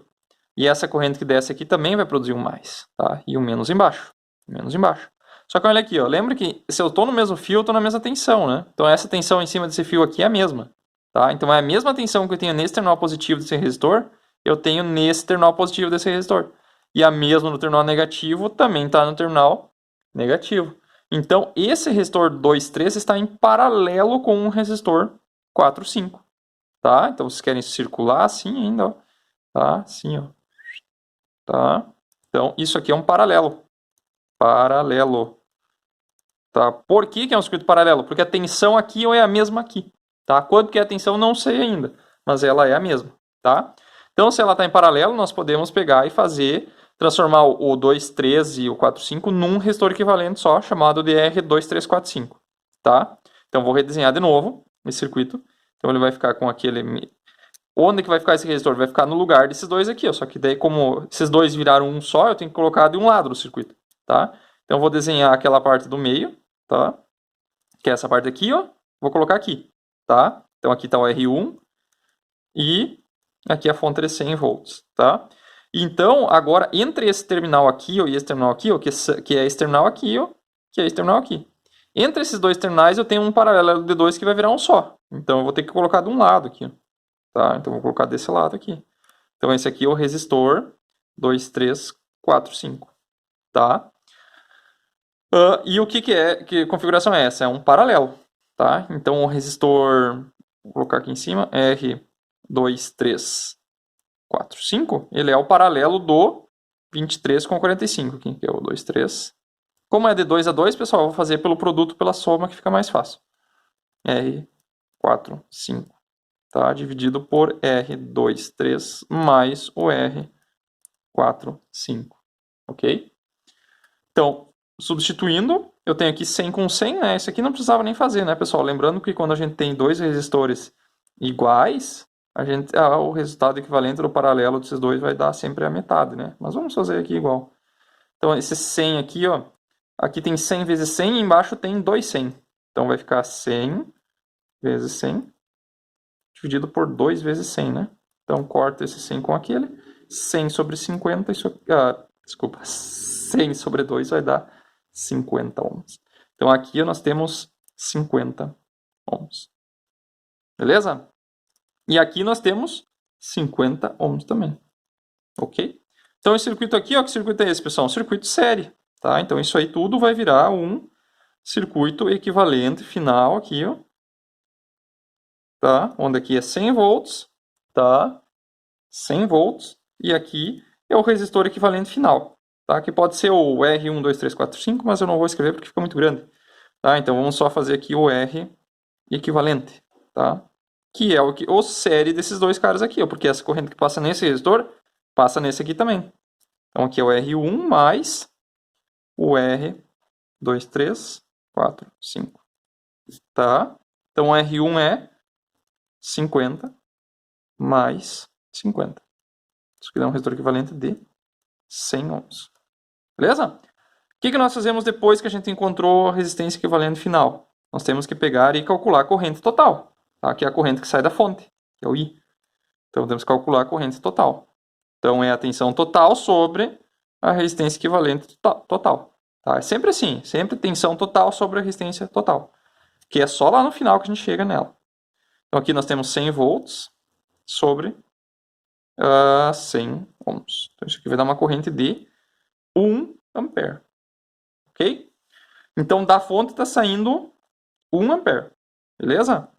E essa corrente que desce aqui também vai produzir um mais, tá? E um menos embaixo, menos embaixo. Só que olha aqui, ó, lembra que se eu estou no mesmo fio, eu estou na mesma tensão, né? Então essa tensão em cima desse fio aqui é a mesma, tá? Então é a mesma tensão que eu tenho nesse terminal positivo desse resistor, eu tenho nesse terminal positivo desse resistor. E a mesma no terminal negativo também está no terminal negativo. Então esse resistor 2, 3 está em paralelo com o resistor 4, 5, tá? Então vocês querem circular assim ainda, ó, tá? Assim, ó. Tá? Então, isso aqui é um paralelo. Paralelo. Tá? Por que é um circuito paralelo? Porque a tensão aqui é a mesma aqui. Tá? Quanto que é a tensão, não sei ainda. Mas ela é a mesma. Tá? Então, se ela está em paralelo, nós podemos pegar e fazer, transformar o 2, 3 e o 4, 5 num resistor equivalente só, chamado de R2345. Tá? Então, vou redesenhar de novo esse circuito. Então, ele vai ficar com aquele... Onde que vai ficar esse resistor? Vai ficar no lugar desses dois aqui, ó. Só que daí, como esses dois viraram um só, eu tenho que colocar de um lado do circuito, tá? Então, eu vou desenhar aquela parte do meio, tá? Que é essa parte aqui, ó. Vou colocar aqui, tá? Então, aqui está o R1 e aqui a fonte de 100 volts, tá? Então, agora, entre esse terminal aqui, ó, e esse terminal aqui, ó, que é esse terminal aqui, ó, que é esse terminal aqui. Entre esses dois terminais, eu tenho um paralelo de dois que vai virar um só. Então, eu vou ter que colocar de um lado aqui, ó. Tá? Então, vou colocar desse lado aqui. Então, esse aqui é o resistor 2, 3, 4, 5. Tá? E o que é? Que configuração é essa? É um paralelo. Tá? Então, o resistor, vou colocar aqui em cima, R2, 3, 4, 5, ele é o paralelo do 23 com 45, aqui, que é o 2, 3. Como é de 2 a 2, pessoal, eu vou fazer pelo produto, pela soma, que fica mais fácil. R4, 5. Tá? Dividido por R2, 3 mais o R4, 5. Ok? Então, substituindo, eu tenho aqui 100 com 100, né? Isso aqui não precisava nem fazer, né, pessoal? Lembrando que quando a gente tem dois resistores iguais, o resultado equivalente do paralelo desses dois vai dar sempre a metade, né? Mas vamos fazer aqui igual. Então, esse 100 aqui, ó, aqui tem 100 vezes 100 e embaixo tem 2 100. Então, vai ficar 100 vezes 100 dividido por 2 vezes 100, né? Então, corta esse 100 com aquele. 100 sobre 50, desculpa, 100 sobre 2 vai dar 50 ohms. Então, aqui nós temos 50 ohms. Beleza? E aqui nós temos 50 ohms também. Ok? Então, esse circuito aqui, ó, que circuito é esse, pessoal? Um circuito série. tá? Então isso aí tudo vai virar um circuito equivalente final aqui, ó, tá? Onde aqui é 100 volts, tá? 100 volts, e aqui é o resistor equivalente final, tá? Que pode ser o R1, 2, 3, 4, 5, mas eu não vou escrever porque fica muito grande, tá? Então vamos só fazer aqui o R equivalente, tá? Que é o série desses dois caras aqui, ó, porque essa corrente que passa nesse resistor passa nesse aqui também. Então aqui é o R1 mais o R2, 3, 4, 5, tá? Então o R1 é 50 mais 50. Isso aqui dá um resistor equivalente de 100 ohms. Beleza? O que nós fazemos depois que a gente encontrou a resistência equivalente final? Nós temos que pegar e calcular a corrente total, tá? Que é a corrente que sai da fonte, que é o I. Então temos que calcular a corrente total. Então é a tensão total sobre a resistência equivalente total. Tá? É sempre assim, sempre tensão total sobre a resistência total. Que é só lá no final que a gente chega nela. Então aqui nós temos 100 volts sobre 100 ohms. Então isso aqui vai dar uma corrente de 1 ampere. Ok? Então da fonte está saindo 1 ampere. Beleza?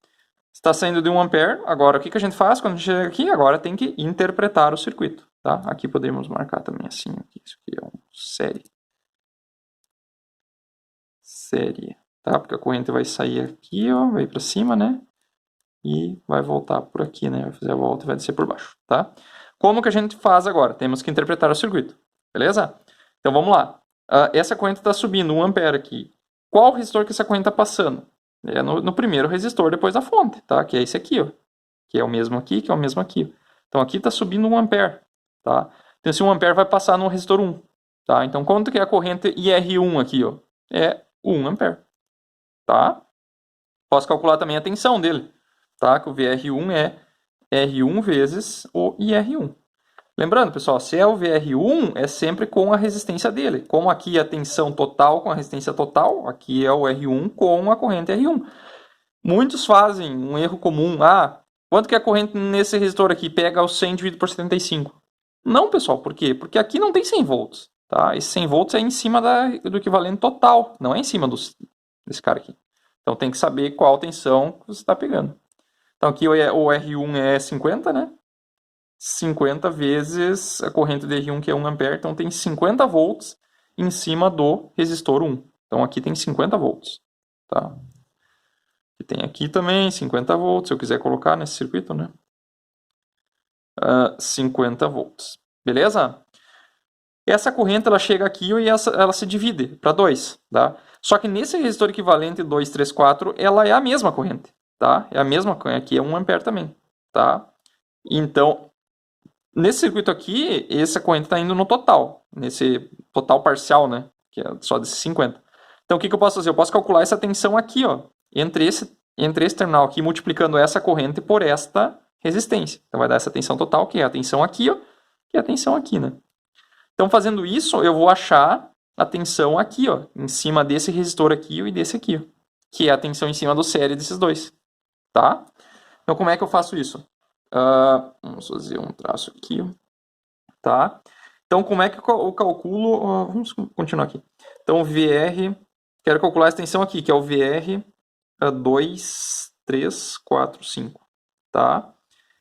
Está saindo de 1 ampere. Agora o que a gente faz quando a gente chega aqui? Agora tem que interpretar o circuito. Tá? Aqui podemos marcar também assim. Isso aqui é um série. Série. Tá? Porque a corrente vai sair aqui, ó, vai para cima, né? E vai voltar por aqui, né? Vai fazer a volta e vai descer por baixo, tá? Como que a gente faz agora? Temos que interpretar o circuito, beleza? Então vamos lá. Essa corrente está subindo 1 ampere aqui. Qual resistor que essa corrente está passando? É no primeiro resistor depois da fonte, tá? Que é esse aqui, ó. Que é o mesmo aqui, que é o mesmo aqui. Então aqui está subindo 1 ampere, tá? Então esse 1 ampere vai passar no resistor 1, tá? Então quanto que é a corrente IR1 aqui, ó? É 1 ampere, tá? Posso calcular também a tensão dele, tá? Que o VR1 é R1 vezes o IR1. Lembrando, pessoal, se é o VR1, é sempre com a resistência dele. Como aqui é a tensão total com a resistência total, aqui é o R1 com a corrente R1. Muitos fazem um erro comum. Quanto que é a corrente nesse resistor aqui? Pega o 100 dividido por 75. Não, pessoal, por quê? Porque aqui não tem 100 volts. Tá? Esse 100 volts é em cima do equivalente total, não é em cima desse cara aqui. Então tem que saber qual tensão que você está pegando. Então aqui o R1 é 50, né? 50 vezes a corrente de R1, que é 1 ampere, então tem 50 volts em cima do resistor 1. Então aqui tem 50 volts, tá? E tem aqui também 50 volts, se eu quiser colocar nesse circuito, né? 50 volts, beleza? Essa corrente ela chega aqui e ela se divide para 2, tá? Só que nesse resistor equivalente 2, 3, 4, ela é a mesma corrente, tá? É a mesma corrente, aqui é 1 ampere também, tá? Então, nesse circuito aqui, essa corrente está indo no total, nesse total parcial, né? Que é só desses 50. Então, o que eu posso fazer? Eu posso calcular essa tensão aqui, ó, entre esse terminal aqui, multiplicando essa corrente por esta resistência. Então, vai dar essa tensão total, que é a tensão aqui, ó, que é a tensão aqui, né? Então, fazendo isso, eu vou achar a tensão aqui, ó, em cima desse resistor aqui e desse aqui, ó, que é a tensão em cima do série desses dois, tá? Então, como é que eu faço isso? Vamos fazer um traço aqui, tá? Então, como é que eu calculo? Vamos continuar aqui. Então, VR, quero calcular essa tensão aqui, que é o VR 2, 3, 4, 5, tá?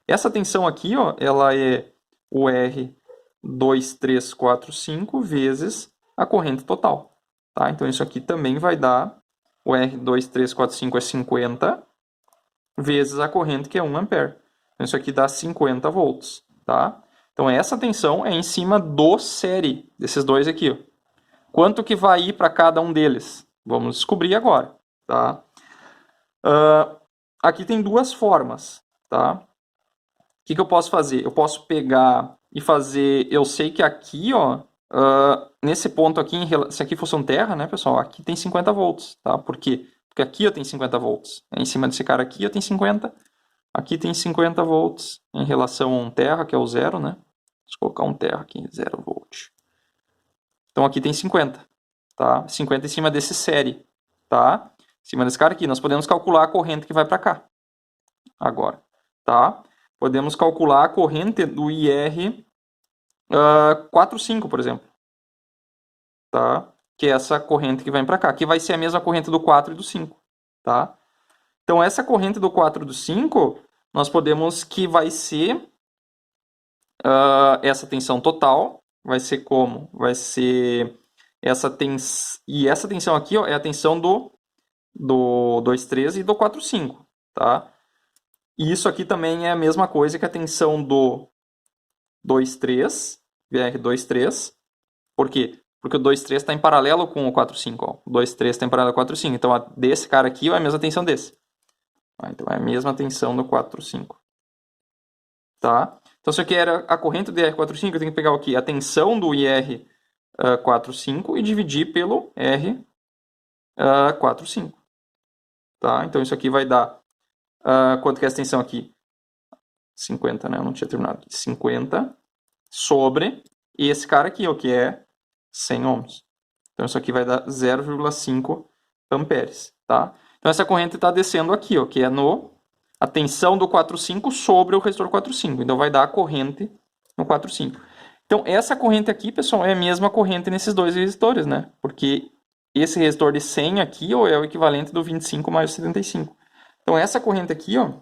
Essa tensão aqui, ó, ela é o R 2, 3, 4, 5 vezes a corrente total, tá? Então, isso aqui também vai dar o R 2, 3, 4, 5 é 50 vezes a corrente, que é 1 ampere. Então, isso aqui dá 50 volts, tá? Então, essa tensão é em cima do série, desses dois aqui, ó. Quanto que vai ir para cada um deles? Vamos descobrir agora, tá? Aqui tem duas formas, tá? O que eu posso fazer? Eu posso pegar e fazer... Eu sei que aqui, ó, nesse ponto aqui, se aqui fosse um terra, né, pessoal? Aqui tem 50 volts, tá? Por quê? Porque aqui eu tenho 50 volts. Em cima desse cara aqui eu tenho 50. Aqui tem 50 volts em relação a um terra, que é o zero, né? Deixa eu colocar um terra aqui, 0 volt. Então aqui tem 50, tá? 50 em cima desse série, tá? Em cima desse cara aqui. Nós podemos calcular a corrente que vai para cá. Agora, tá? Podemos calcular a corrente do IR 45, por exemplo. Tá? que é essa corrente que vai para cá, que vai ser a mesma corrente do 4 e do 5, tá? Então, essa corrente do 4 e do 5, nós podemos que vai ser essa tensão total, vai ser como? Vai ser essa tensão, e essa tensão aqui, ó, é a tensão do 2,3 e do 4,5, tá? E isso aqui também é a mesma coisa que a tensão do 2,3, VR2,3. Por quê? Porque o 2,3 está em paralelo com o 4,5. Ó. O 2,3 está em paralelo com o 4,5. Então, a desse cara aqui ó, é a mesma tensão desse. Então, é a mesma tensão do 4,5. Tá? Então, se eu quero a corrente do IR4,5, eu tenho que pegar aqui a tensão do IR4,5 e dividir pelo R4,5. Tá? Então, isso aqui vai dar... quanto que é essa tensão aqui? 50, né? Eu não tinha terminado. 50 sobre esse cara aqui, ó, que é 100 ohms. Então, isso aqui vai dar 0,5 amperes, tá? Então, essa corrente está descendo aqui, ó, que é a tensão do 4,5 sobre o resistor 4,5. Então, vai dar a corrente no 4,5. Então, essa corrente aqui, pessoal, é a mesma corrente nesses dois resistores, né? Porque esse resistor de 100 aqui, ó, é o equivalente do 25 mais o 75. Então, essa corrente aqui, ó,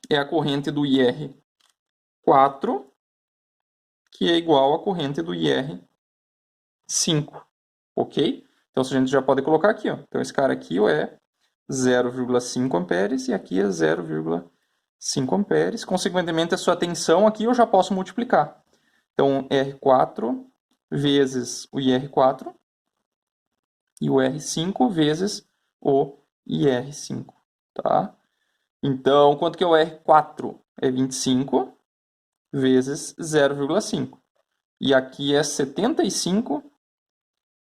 é a corrente do IR4, que é igual à corrente do IR5, ok? Então, a gente já pode colocar aqui, ó. Então, esse cara aqui ó, é 0,5 amperes e aqui é 0,5 amperes. Consequentemente, a sua tensão aqui eu já posso multiplicar. Então, R4 vezes o IR4 e o R5 vezes o IR5, tá? Então, quanto que é o R4? É 25 vezes 0,5. E aqui é 75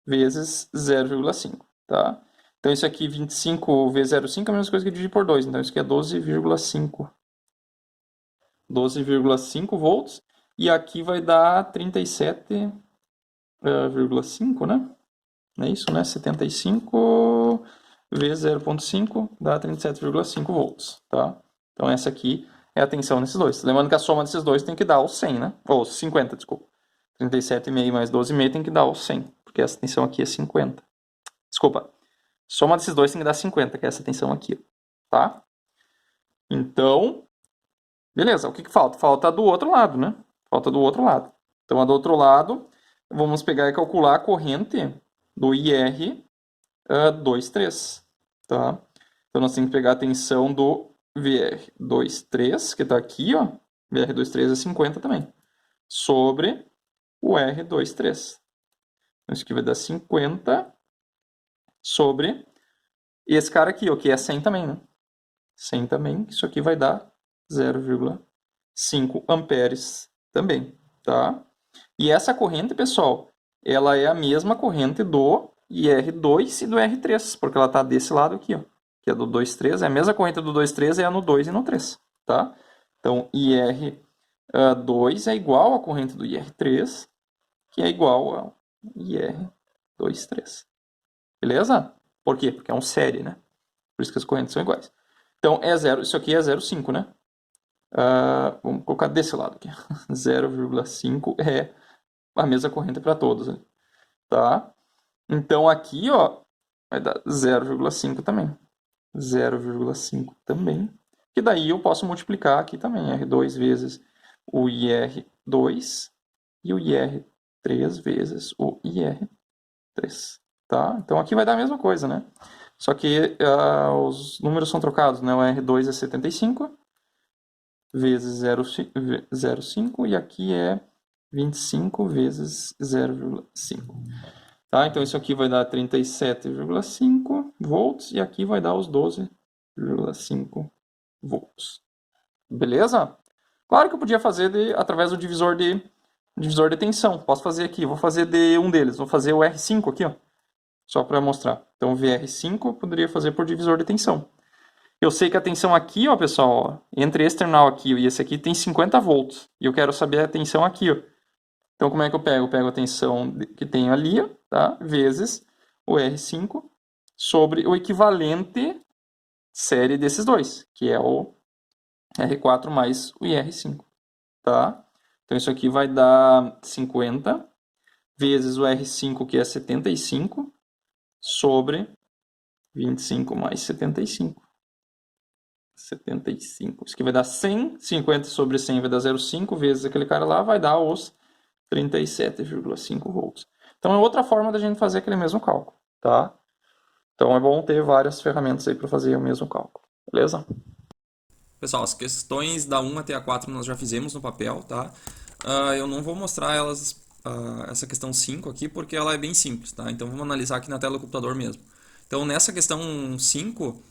vezes 0,5, tá? Então, isso aqui, 25 vezes 0,5 é a mesma coisa que dividir por 2. Então, isso aqui é 12,5. 12,5 volts. E aqui vai dar 37,5, né? Não é isso, né? 75 vezes 0,5 dá 37,5 volts, tá? Então, essa aqui é a tensão nesses dois. Lembrando que a soma desses dois tem que dar os 100, né? Ou 50, desculpa. 37,5 mais 12,5 tem que dar os 100, porque essa tensão aqui é 50. Desculpa. Soma desses dois tem que dar 50, que é essa tensão aqui, tá? Então, beleza. O que falta? Falta do outro lado, né? Falta do outro lado. Então, do outro lado, vamos pegar e calcular a corrente do IR23, tá? Então, nós temos que pegar a tensão do VR23, que está aqui, ó. VR23 é 50 também. Sobre o R23. Então, isso aqui vai dar 50 sobre esse cara aqui, ó, que é 100 também, né? 100 também. Isso aqui vai dar 0,5 amperes também, tá? E essa corrente, pessoal, ela é a mesma corrente do IR2 e do R3, porque ela está desse lado aqui, ó, que é do 2,3. É a mesma corrente do 2,3, é no 2 e no 3, tá? Então, IR2 é igual à corrente do IR3, que é igual ao IR23. Beleza? Por quê? Porque é um série, né? Por isso que as correntes são iguais. Então, isso aqui é 0,5, né? Vamos colocar desse lado aqui. 0,5 é a mesma corrente para todos, né? Tá? Então, aqui, ó, vai dar 0,5 também. 0,5 também. Que daí eu posso multiplicar aqui também. R2 vezes o IR2 e o IR3 vezes o IR3. Tá? Então, aqui vai dar a mesma coisa, né? Só que os números são trocados, né? O R2 é 75 vezes 0,5 e aqui é 25 vezes 0,5. Tá? Então, isso aqui vai dar 37,5 volts e aqui vai dar os 12,5 volts. Beleza? Claro que eu podia fazer através do divisor de tensão. Posso fazer aqui, vou fazer de um deles. Vou fazer o R5 aqui, ó. Só para mostrar. Então, VR5 eu poderia fazer por divisor de tensão. Eu sei que a tensão aqui, ó, pessoal, ó, entre esse terminal aqui e esse aqui tem 50 volts. E eu quero saber a tensão aqui, ó. Então, como é que eu pego? Eu pego a tensão que tem ali, ó, tá? Vezes o R5 sobre o equivalente série desses dois, que é o R4 mais o IR5, tá? Então, isso aqui vai dar 50 vezes o R5, que é 75, sobre 25 mais 75. 75. Isso aqui vai dar 100. 50 sobre 100 vai dar 0,5 vezes aquele cara lá, vai dar os 37,5 volts. Então é outra forma da gente fazer aquele mesmo cálculo, tá? Então é bom ter várias ferramentas aí para fazer o mesmo cálculo, beleza? Pessoal, as questões da 1 até a 4 nós já fizemos no papel, tá? Eu não vou mostrar elas, essa questão 5 aqui, porque ela é bem simples, tá? Então vamos analisar aqui na tela do computador mesmo. Então nessa questão 5,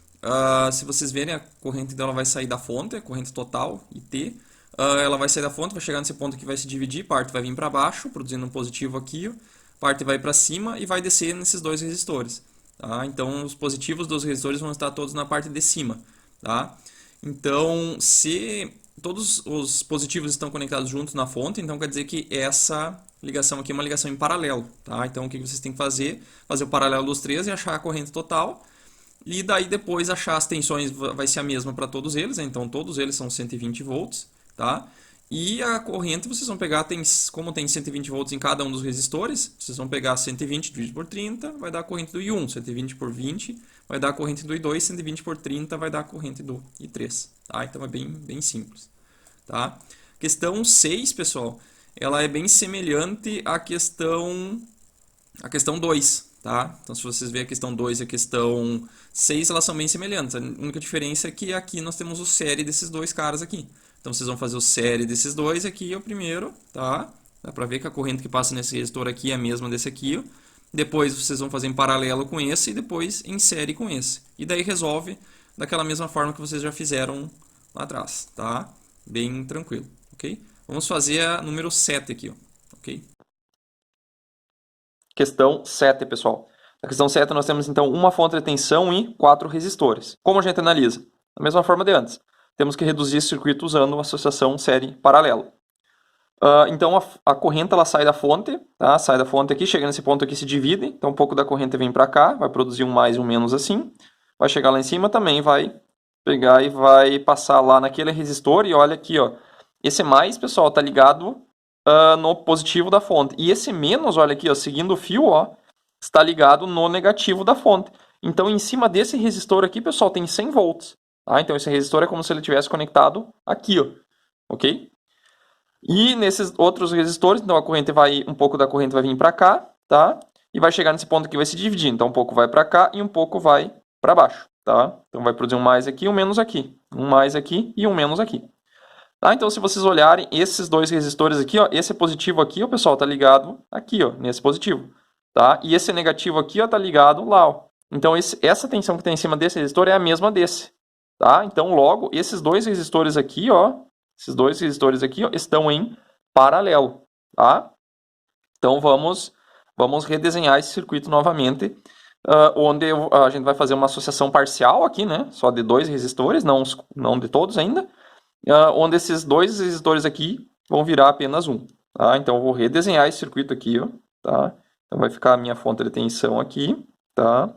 se vocês verem, a corrente dela vai sair da fonte, a corrente total, IT. Ela vai sair da fonte, vai chegar nesse ponto que vai se dividir, parte vai vir para baixo, produzindo um positivo aqui, parte vai para cima e vai descer nesses dois resistores. Tá? Então os positivos dos resistores vão estar todos na parte de cima. Tá? Então, se todos os positivos estão conectados juntos na fonte, então quer dizer que essa ligação aqui é uma ligação em paralelo. Tá? Então, o que vocês têm que fazer? Fazer o paralelo dos três e achar a corrente total. E daí depois achar as tensões vai ser a mesma para todos eles, né? Então todos eles são 120 volts, tá? E a corrente vocês vão pegar, como tem 120 volts em cada um dos resistores, vocês vão pegar 120 dividido por 30, vai dar a corrente do I1, 120 por 20 vai dar a corrente do I2, 120 por 30 vai dar a corrente do I3, tá? Então é bem simples, tá? Questão 6, pessoal, ela é bem semelhante à questão 2, tá? Então, se vocês verem a questão 2 e a questão 6, elas são bem semelhantes. A única diferença é que aqui nós temos o série desses dois caras aqui. Então, vocês vão fazer o série desses dois aqui, é o primeiro, tá? Dá pra ver que a corrente que passa nesse resistor aqui é a mesma desse aqui. Depois, vocês vão fazer em paralelo com esse e depois em série com esse. E daí resolve daquela mesma forma que vocês já fizeram lá atrás, tá? Bem tranquilo, ok? Vamos fazer a número 7 aqui, ó, ok? Questão 7, pessoal. Na questão 7 nós temos então uma fonte de tensão e 4 resistores. Como a gente analisa? Da mesma forma de antes. Temos que reduzir esse circuito usando uma associação série paralela. Então a corrente ela sai da fonte, tá? Sai da fonte aqui, chega nesse ponto aqui se divide, então um pouco da corrente vem para cá, vai produzir um mais e um menos assim, vai chegar lá em cima também, vai pegar e vai passar lá naquele resistor e olha aqui, ó, esse mais, pessoal, tá ligado no positivo da fonte, e esse menos, olha aqui, ó, seguindo o fio, ó, está ligado no negativo da fonte. Então em cima desse resistor aqui, pessoal, tem 100 volts, tá? Então esse resistor é como se ele tivesse conectado aqui, ó, ok? E nesses outros resistores, então a corrente vai, um pouco da corrente vai vir para cá, tá? E vai chegar nesse ponto que vai se dividir. Então um pouco vai para cá e um pouco vai para baixo, tá? Então vai produzir um mais aqui e um menos aqui. Um mais aqui e um menos aqui. Tá? Então se vocês olharem esses dois resistores aqui, ó, esse positivo aqui, ó, pessoal, tá ligado aqui, ó, nesse positivo, tá? E esse negativo aqui, ó, tá ligado lá, ó. Então essa tensão que tem em cima desse resistor é a mesma desse, tá? Então logo esses dois resistores aqui, ó, esses dois resistores aqui, ó, estão em paralelo, tá? Então vamos redesenhar esse circuito novamente, onde a gente vai fazer uma associação parcial aqui, né? Só de dois resistores, não de todos ainda, onde esses dois resistores aqui vão virar apenas um, tá? Então eu vou redesenhar esse circuito aqui, ó, tá? Então vai ficar a minha fonte de tensão aqui, tá?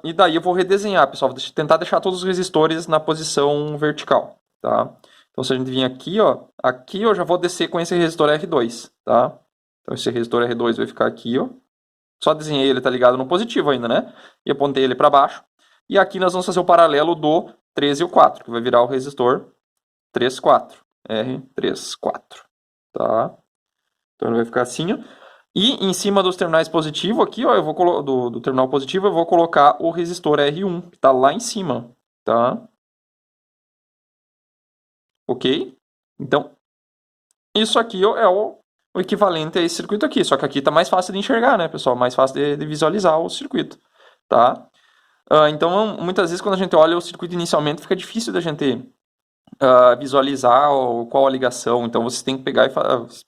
E daí eu vou redesenhar, pessoal, vou tentar deixar todos os resistores na posição vertical, tá? Então se a gente vir aqui, ó, aqui eu já vou descer com esse resistor R2, tá? Então esse resistor R2 vai ficar aqui, ó. Só desenhei ele, tá ligado no positivo ainda, né? E apontei ele para baixo. E aqui nós vamos fazer o paralelo do 3 e o 4, que vai virar o resistor 3, 4. R3, 4. Tá? Então ele vai ficar assim, ó. E em cima dos terminais positivo aqui, ó, eu vou do terminal positivo eu vou colocar o resistor R1, que está lá em cima, tá? Ok? Então, isso aqui ó, é o equivalente a esse circuito aqui, só que aqui está mais fácil de enxergar, né, pessoal? Mais fácil de visualizar o circuito, tá? Então, muitas vezes quando a gente olha o circuito inicialmente, fica difícil da gente visualizar qual a ligação. Então, vocês têm que pegar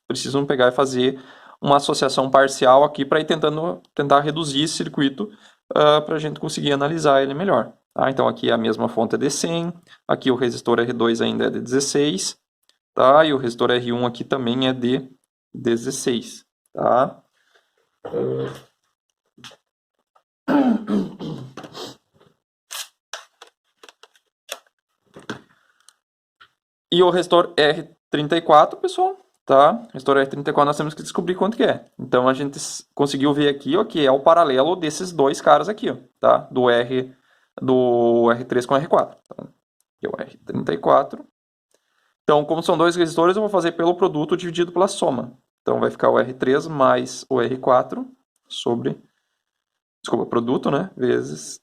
precisam pegar e fazer uma associação parcial aqui para ir tentar reduzir esse circuito para a gente conseguir analisar ele melhor. Tá? Então, aqui a mesma fonte é de 100, aqui o resistor R2 ainda é de 16, tá? E o resistor R1 aqui também é de 16, tá? E o resistor R34, pessoal, tá? Resistor R34 nós temos que descobrir quanto que é. Então a gente conseguiu ver aqui, ó, que é o paralelo desses dois caras aqui, ó, tá? Do R3 com R4. Então, aqui é o R34. Então, como são dois resistores, eu vou fazer pelo produto dividido pela soma. Então vai ficar o R3 mais o R4 sobre, desculpa, produto, né? Vezes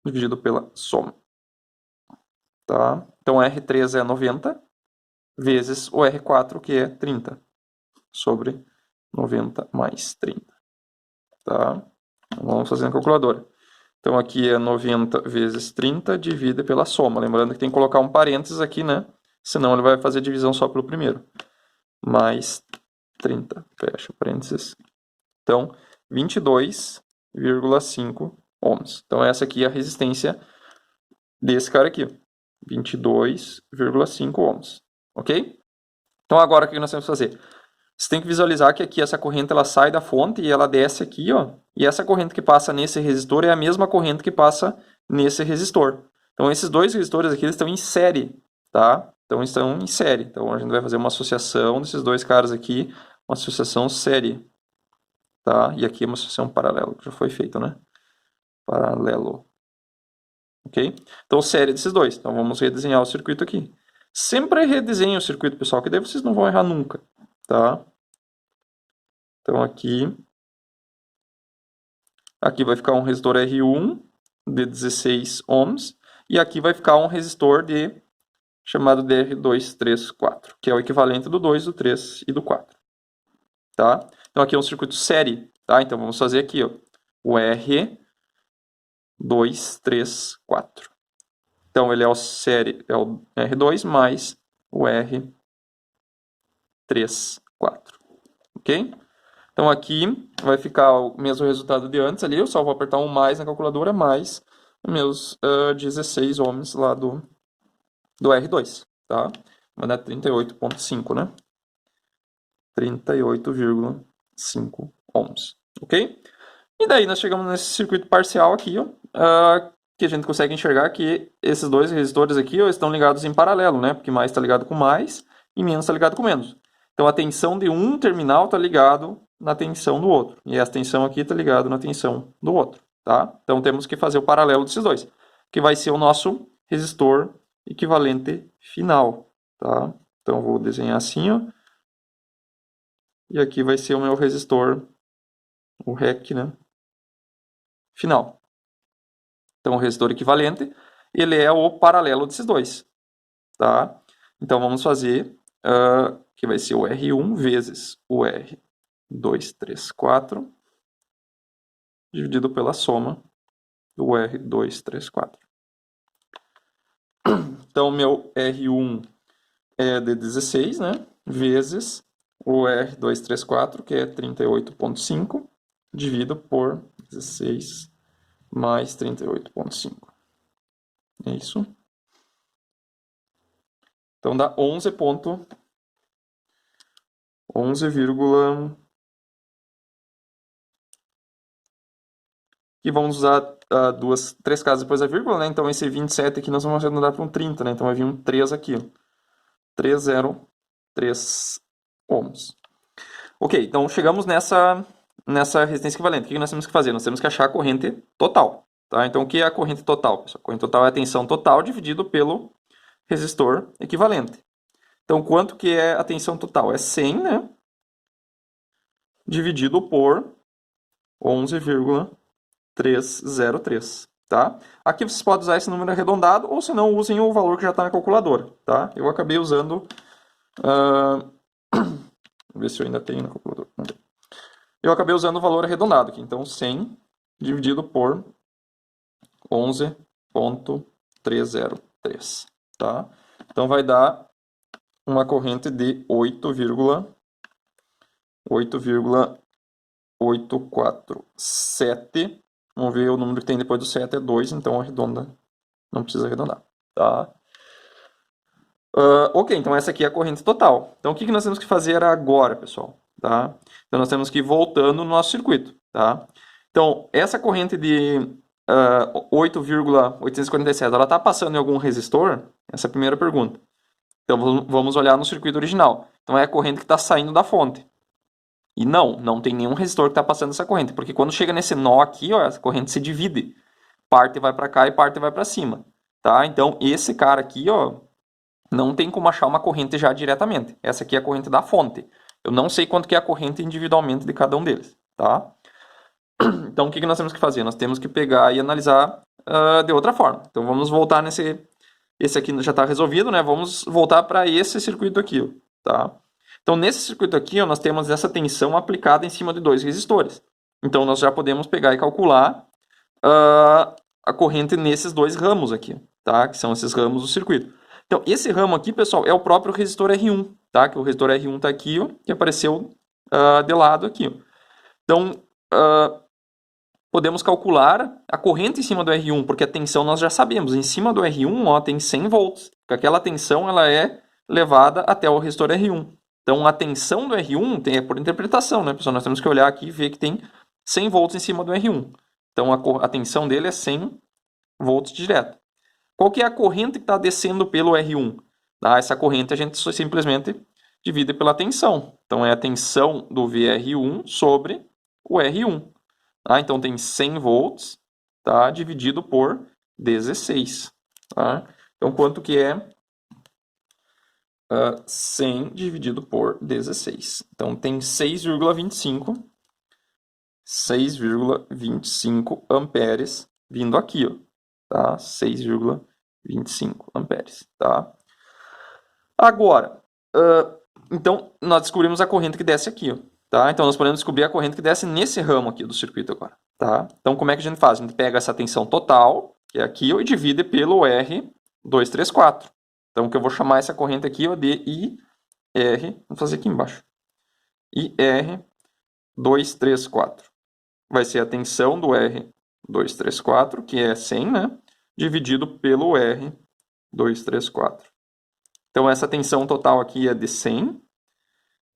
dividido pela soma. Tá? Então R3 é 90 vezes o R4, que é 30, sobre 90 mais 30. Tá? Vamos fazer na calculadora. Então aqui é 90 vezes 30, divide pela soma. Lembrando que tem que colocar um parênteses aqui, né? Senão ele vai fazer divisão só pelo primeiro. Mais 30, fecha parênteses. Então, 22,5 ohms. Então essa aqui é a resistência desse cara aqui. 22,5 ohms. Ok? Então agora o que nós temos que fazer? Você tem que visualizar que aqui essa corrente ela sai da fonte e ela desce aqui, ó. E essa corrente que passa nesse resistor é a mesma corrente que passa nesse resistor. Então esses dois resistores aqui eles estão em série, tá? Então estão em série. Então a gente vai fazer uma associação desses dois caras aqui, uma associação série, tá? E aqui é uma associação paralelo, que já foi feito, né? Paralelo. Ok? Então série desses dois. Então vamos redesenhar o circuito aqui. Sempre redesenhe o circuito, pessoal, que daí vocês não vão errar nunca, tá? Então aqui vai ficar um resistor R1 de 16 ohms e aqui vai ficar um resistor chamado de R234, que é o equivalente do 2, do 3 e do 4, tá? Então aqui é um circuito série, tá? Então vamos fazer aqui, ó, o R234. Então ele é o série, é o R2 mais o R34, ok? Então aqui vai ficar o mesmo resultado de antes ali, eu só vou apertar um mais na calculadora, mais os meus 16 ohms lá do R2, tá? Vai dar 38,5, né? 38,5 ohms, ok? E daí nós chegamos nesse circuito parcial aqui, ó, que a gente consegue enxergar que esses dois resistores aqui ó, estão ligados em paralelo, né? Porque mais está ligado com mais e menos está ligado com menos. Então a tensão de um terminal está ligado na tensão do outro. E essa tensão aqui está ligada na tensão do outro, tá? Então temos que fazer o paralelo desses dois, que vai ser o nosso resistor equivalente final, tá? Então eu vou desenhar assim, ó. E aqui vai ser o meu resistor, o REC, né? Final. Então, o resistor equivalente, ele é o paralelo desses dois, tá? Então, vamos fazer, que vai ser o R1 vezes o R234, dividido pela soma do R234. Então, meu R1 é de 16, né? Vezes o R234, que é 38,5, dividido por 16 mais 38,5. É isso. Então dá 11, e vamos usar três casas depois da vírgula, né? Então esse 27 aqui nós vamos arredondar para um 30, né? Então vai vir um 3 aqui, ó. 303 ohms. Ok, então chegamos nessa resistência equivalente. O que nós temos que fazer? Nós temos que achar a corrente total, tá? Então o que é a corrente total, pessoal? A corrente total é a tensão total dividido pelo resistor equivalente. Então quanto que é a tensão total? É 100, né? Dividido por 11,303, tá? Aqui vocês podem usar esse número arredondado ou se não, usem o valor que já está na calculadora, tá? Eu acabei usando... Vamos ver se eu ainda tenho na calculadora. Eu acabei usando o valor arredondado aqui. Então, 100 dividido por 11,303, tá? Então, vai dar uma corrente de 8,847. Vamos ver o número que tem depois do 7 é 2, então arredonda. Não precisa arredondar, tá? Ok, então essa aqui é a corrente total. Então o que nós temos que fazer agora, pessoal? Tá? Então nós temos que ir voltando no nosso circuito. Tá? Então essa corrente de 8,847, ela está passando em algum resistor? Essa é a primeira pergunta. Então vamos olhar no circuito original. Então é a corrente que está saindo da fonte. E não tem nenhum resistor que está passando essa corrente, porque quando chega nesse nó aqui, ó, essa corrente se divide. Parte vai para cá e parte vai para cima, tá? Então esse cara aqui, ó, não tem como achar uma corrente já diretamente. Essa aqui é a corrente da fonte. Eu não sei quanto que é a corrente individualmente de cada um deles, tá? Então o que nós temos que fazer? Nós temos que pegar e analisar de outra forma. Então vamos voltar nesse... Esse aqui já está resolvido, né? Vamos voltar para esse circuito aqui, ó, tá? Então nesse circuito aqui, ó, nós temos essa tensão aplicada em cima de dois resistores. Então nós já podemos pegar e calcular a corrente nesses dois ramos aqui, tá? Que são esses ramos do circuito. Então, esse ramo aqui, pessoal, é o próprio resistor R1, tá? Que o resistor R1 está aqui, ó, que apareceu de lado aqui, ó. Então, podemos calcular a corrente em cima do R1, porque a tensão nós já sabemos. Em cima do R1, ó, tem 100 volts. Aquela tensão ela é levada até o resistor R1. Então, a tensão do R1 é por interpretação, né, pessoal? Nós temos que olhar aqui e ver que tem 100 volts em cima do R1. Então, a tensão dele é 100 volts direto. Qual que é a corrente que está descendo pelo R1? Essa corrente a gente simplesmente divide pela tensão. Então, é a tensão do VR1 sobre o R1. Então, tem 100 volts, tá? Dividido por 16. Tá? Então, quanto que é 100 dividido por 16? Então, tem 6,25 amperes vindo aqui, ó, tá? 6,25 amperes, tá? Agora, então, nós descobrimos a corrente que desce aqui, ó, tá? Então, nós podemos descobrir a corrente que desce nesse ramo aqui do circuito agora, tá? Então, como é que a gente faz? A gente pega essa tensão total, que é aqui, ó, e divide pelo R234. Então, que eu vou chamar essa corrente aqui, ó, de IR, vou fazer aqui embaixo, IR234. Vai ser a tensão do R234, que é 100, né? Dividido pelo R234. Então, essa tensão total aqui é de 100,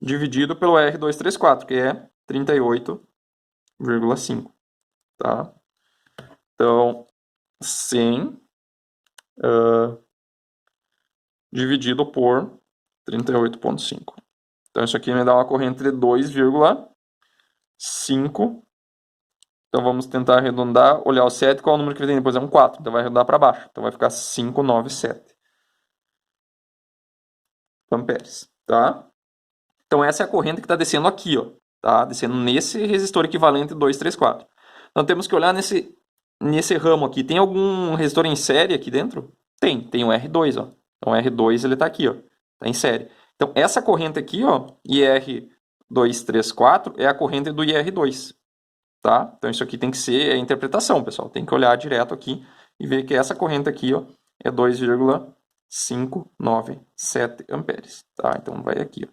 dividido pelo R234, que é 38,5. Tá? Então, 100 dividido por 38,5. Então, isso aqui me dá uma corrente de 2,5. Então, vamos tentar arredondar, olhar o 7, qual é o número que vem depois? É um 4, então vai arredondar para baixo. Então, vai ficar 597 amperes, tá? Então, essa é a corrente que está descendo aqui, ó, tá? Descendo nesse resistor equivalente 234. Então, temos que olhar nesse ramo aqui. Tem algum resistor em série aqui dentro? Tem o R2, ó. Então, o R2 ele está aqui, ó, está em série. Então, essa corrente aqui, ó, IR234, é a corrente do IR2. Tá? Então isso aqui tem que ser a interpretação, pessoal. Tem que olhar direto aqui e ver que essa corrente aqui, ó, é 2,597 amperes. Tá? Então vai aqui, ó,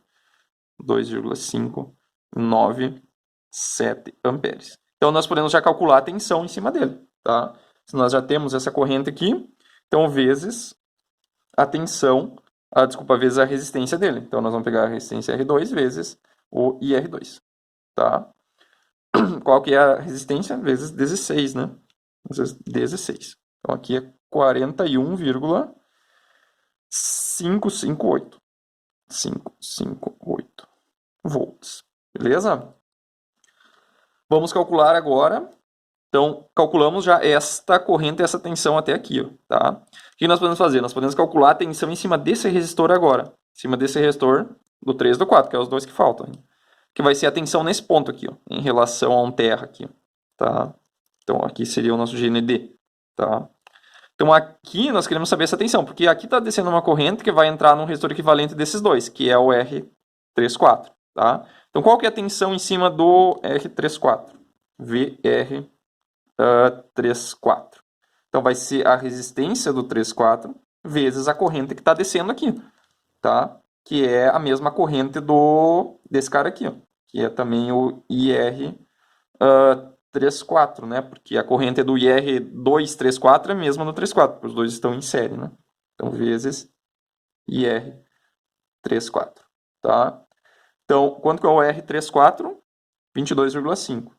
2,597 amperes. Então nós podemos já calcular a tensão em cima dele. Tá? Se nós já temos essa corrente aqui, então vezes a tensão, vezes a resistência dele. Então nós vamos pegar a resistência R2 vezes o IR2. Tá? Qual que é a resistência? Vezes 16, né? Vezes 16. Então, aqui é 41,558. 558 volts. Beleza? Vamos calcular agora. Então, calculamos já esta corrente, essa tensão até aqui, ó, tá? O que nós podemos fazer? Nós podemos calcular a tensão em cima desse resistor agora. Em cima desse resistor do 3 e do 4, que é os dois que faltam. Que vai ser a tensão nesse ponto aqui, ó, em relação a um terra aqui, ó, tá? Então, aqui seria o nosso GND, tá? Então, aqui nós queremos saber essa tensão, porque aqui está descendo uma corrente que vai entrar num resistor equivalente desses dois, que é o R34, tá? Então, qual que é a tensão em cima do R34? VR34. Então, vai ser a resistência do 34 vezes a corrente que está descendo aqui, tá? Que é a mesma corrente desse cara aqui, ó, que é também o IR34, né? Porque a corrente do IR234 é a mesma do 34, porque os dois estão em série, né? Então, vezes IR34, tá? Então, quanto que é o R34? 22,5.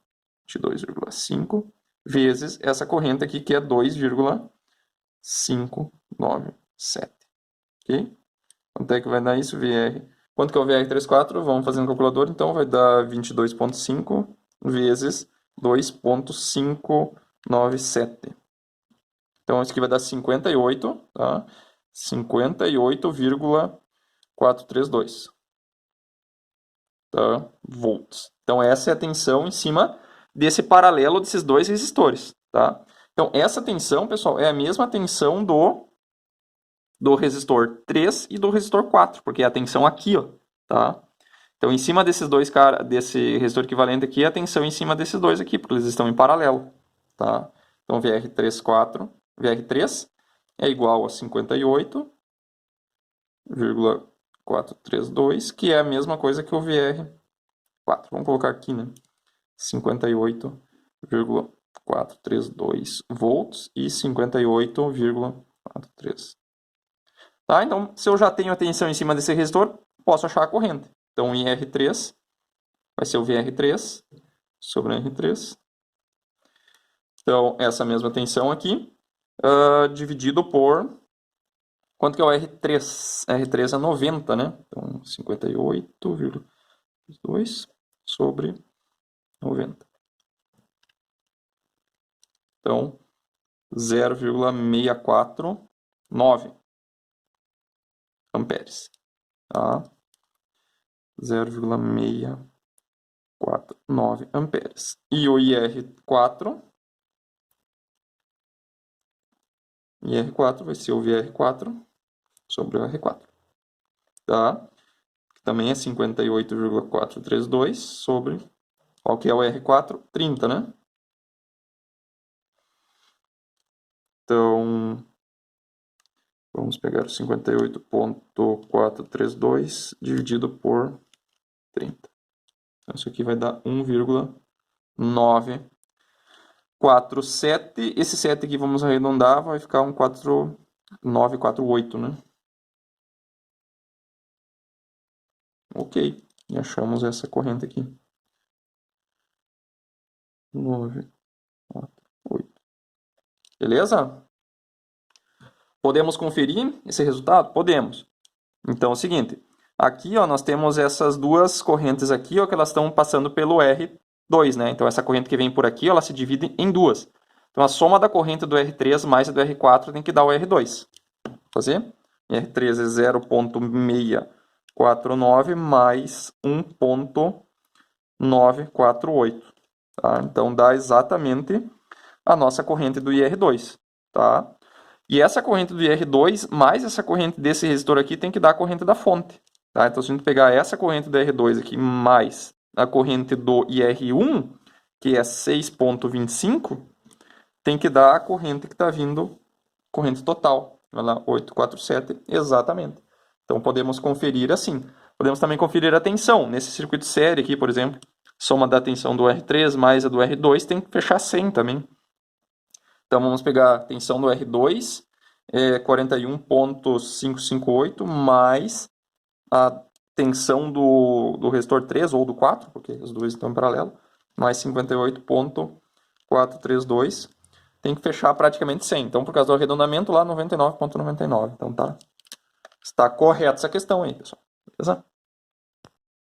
22,5 vezes essa corrente aqui, que é 2,597. Ok? Quanto é que vai dar isso? VR Quanto que é o VR34? Vamos fazer no calculador, então vai dar 22,5 vezes 2,597. Então, isso aqui vai dar 58, tá? 58,432, tá? Volts. Então, essa é a tensão em cima desse paralelo desses dois resistores, tá? Então, essa tensão, pessoal, é a mesma tensão do resistor 3 e do resistor 4, porque é a tensão aqui, ó, tá? Então, em cima desses dois desse resistor equivalente aqui, a tensão em cima desses dois aqui, porque eles estão em paralelo, tá? Então, VR3 é igual a 58,432, que é a mesma coisa que o VR4. Vamos colocar aqui, né? 58,432 volts e 58,43. Tá? Então, se eu já tenho a tensão em cima desse resistor, posso achar a corrente. Então, IR3 vai ser o VR3 sobre o R3. Então, essa mesma tensão aqui, dividido por... Quanto que é o R3? R3 é 90, né? Então, 58,2 sobre 90. Então, 0,649 amperes. Tá? 0,649 amperes. E o IR4 vai ser o VR4 sobre o R4. Tá? Que também é 58,432 sobre... Qual que é o R4? 30, né? Então, vamos pegar o 58,432 dividido por 30. Então, isso aqui vai dar 1,947. Esse 7 aqui vamos arredondar, vai ficar um 4,948, né? Ok, e achamos essa corrente aqui. 948. Beleza? Podemos conferir esse resultado? Podemos. Então é o seguinte, aqui ó, nós temos essas duas correntes aqui, ó, que elas estão passando pelo R2, né? Então essa corrente que vem por aqui, ó, ela se divide em duas. Então a soma da corrente do R3 mais a do R4 tem que dar o R2. Vou fazer? R3 é 0,649 mais 1,948. Tá? Então dá exatamente a nossa corrente do IR2. Tá? E essa corrente do IR2 mais essa corrente desse resistor aqui tem que dar a corrente da fonte. Tá? Então, se a gente pegar essa corrente do R2 aqui mais a corrente do IR1, que é 6,25, tem que dar a corrente que está vindo, corrente total. Vai lá, 847, exatamente. Então, podemos conferir assim. Podemos também conferir a tensão. Nesse circuito série aqui, por exemplo, soma da tensão do R3 mais a do R2 tem que fechar 100 também. Então, vamos pegar a tensão do R2, 41,558, mais a tensão do resistor 3 ou do 4, porque os dois estão em paralelo, mais 58,432. Tem que fechar praticamente 100. Então, por causa do arredondamento, lá 99,99. Então, está correta essa questão aí, pessoal. Beleza?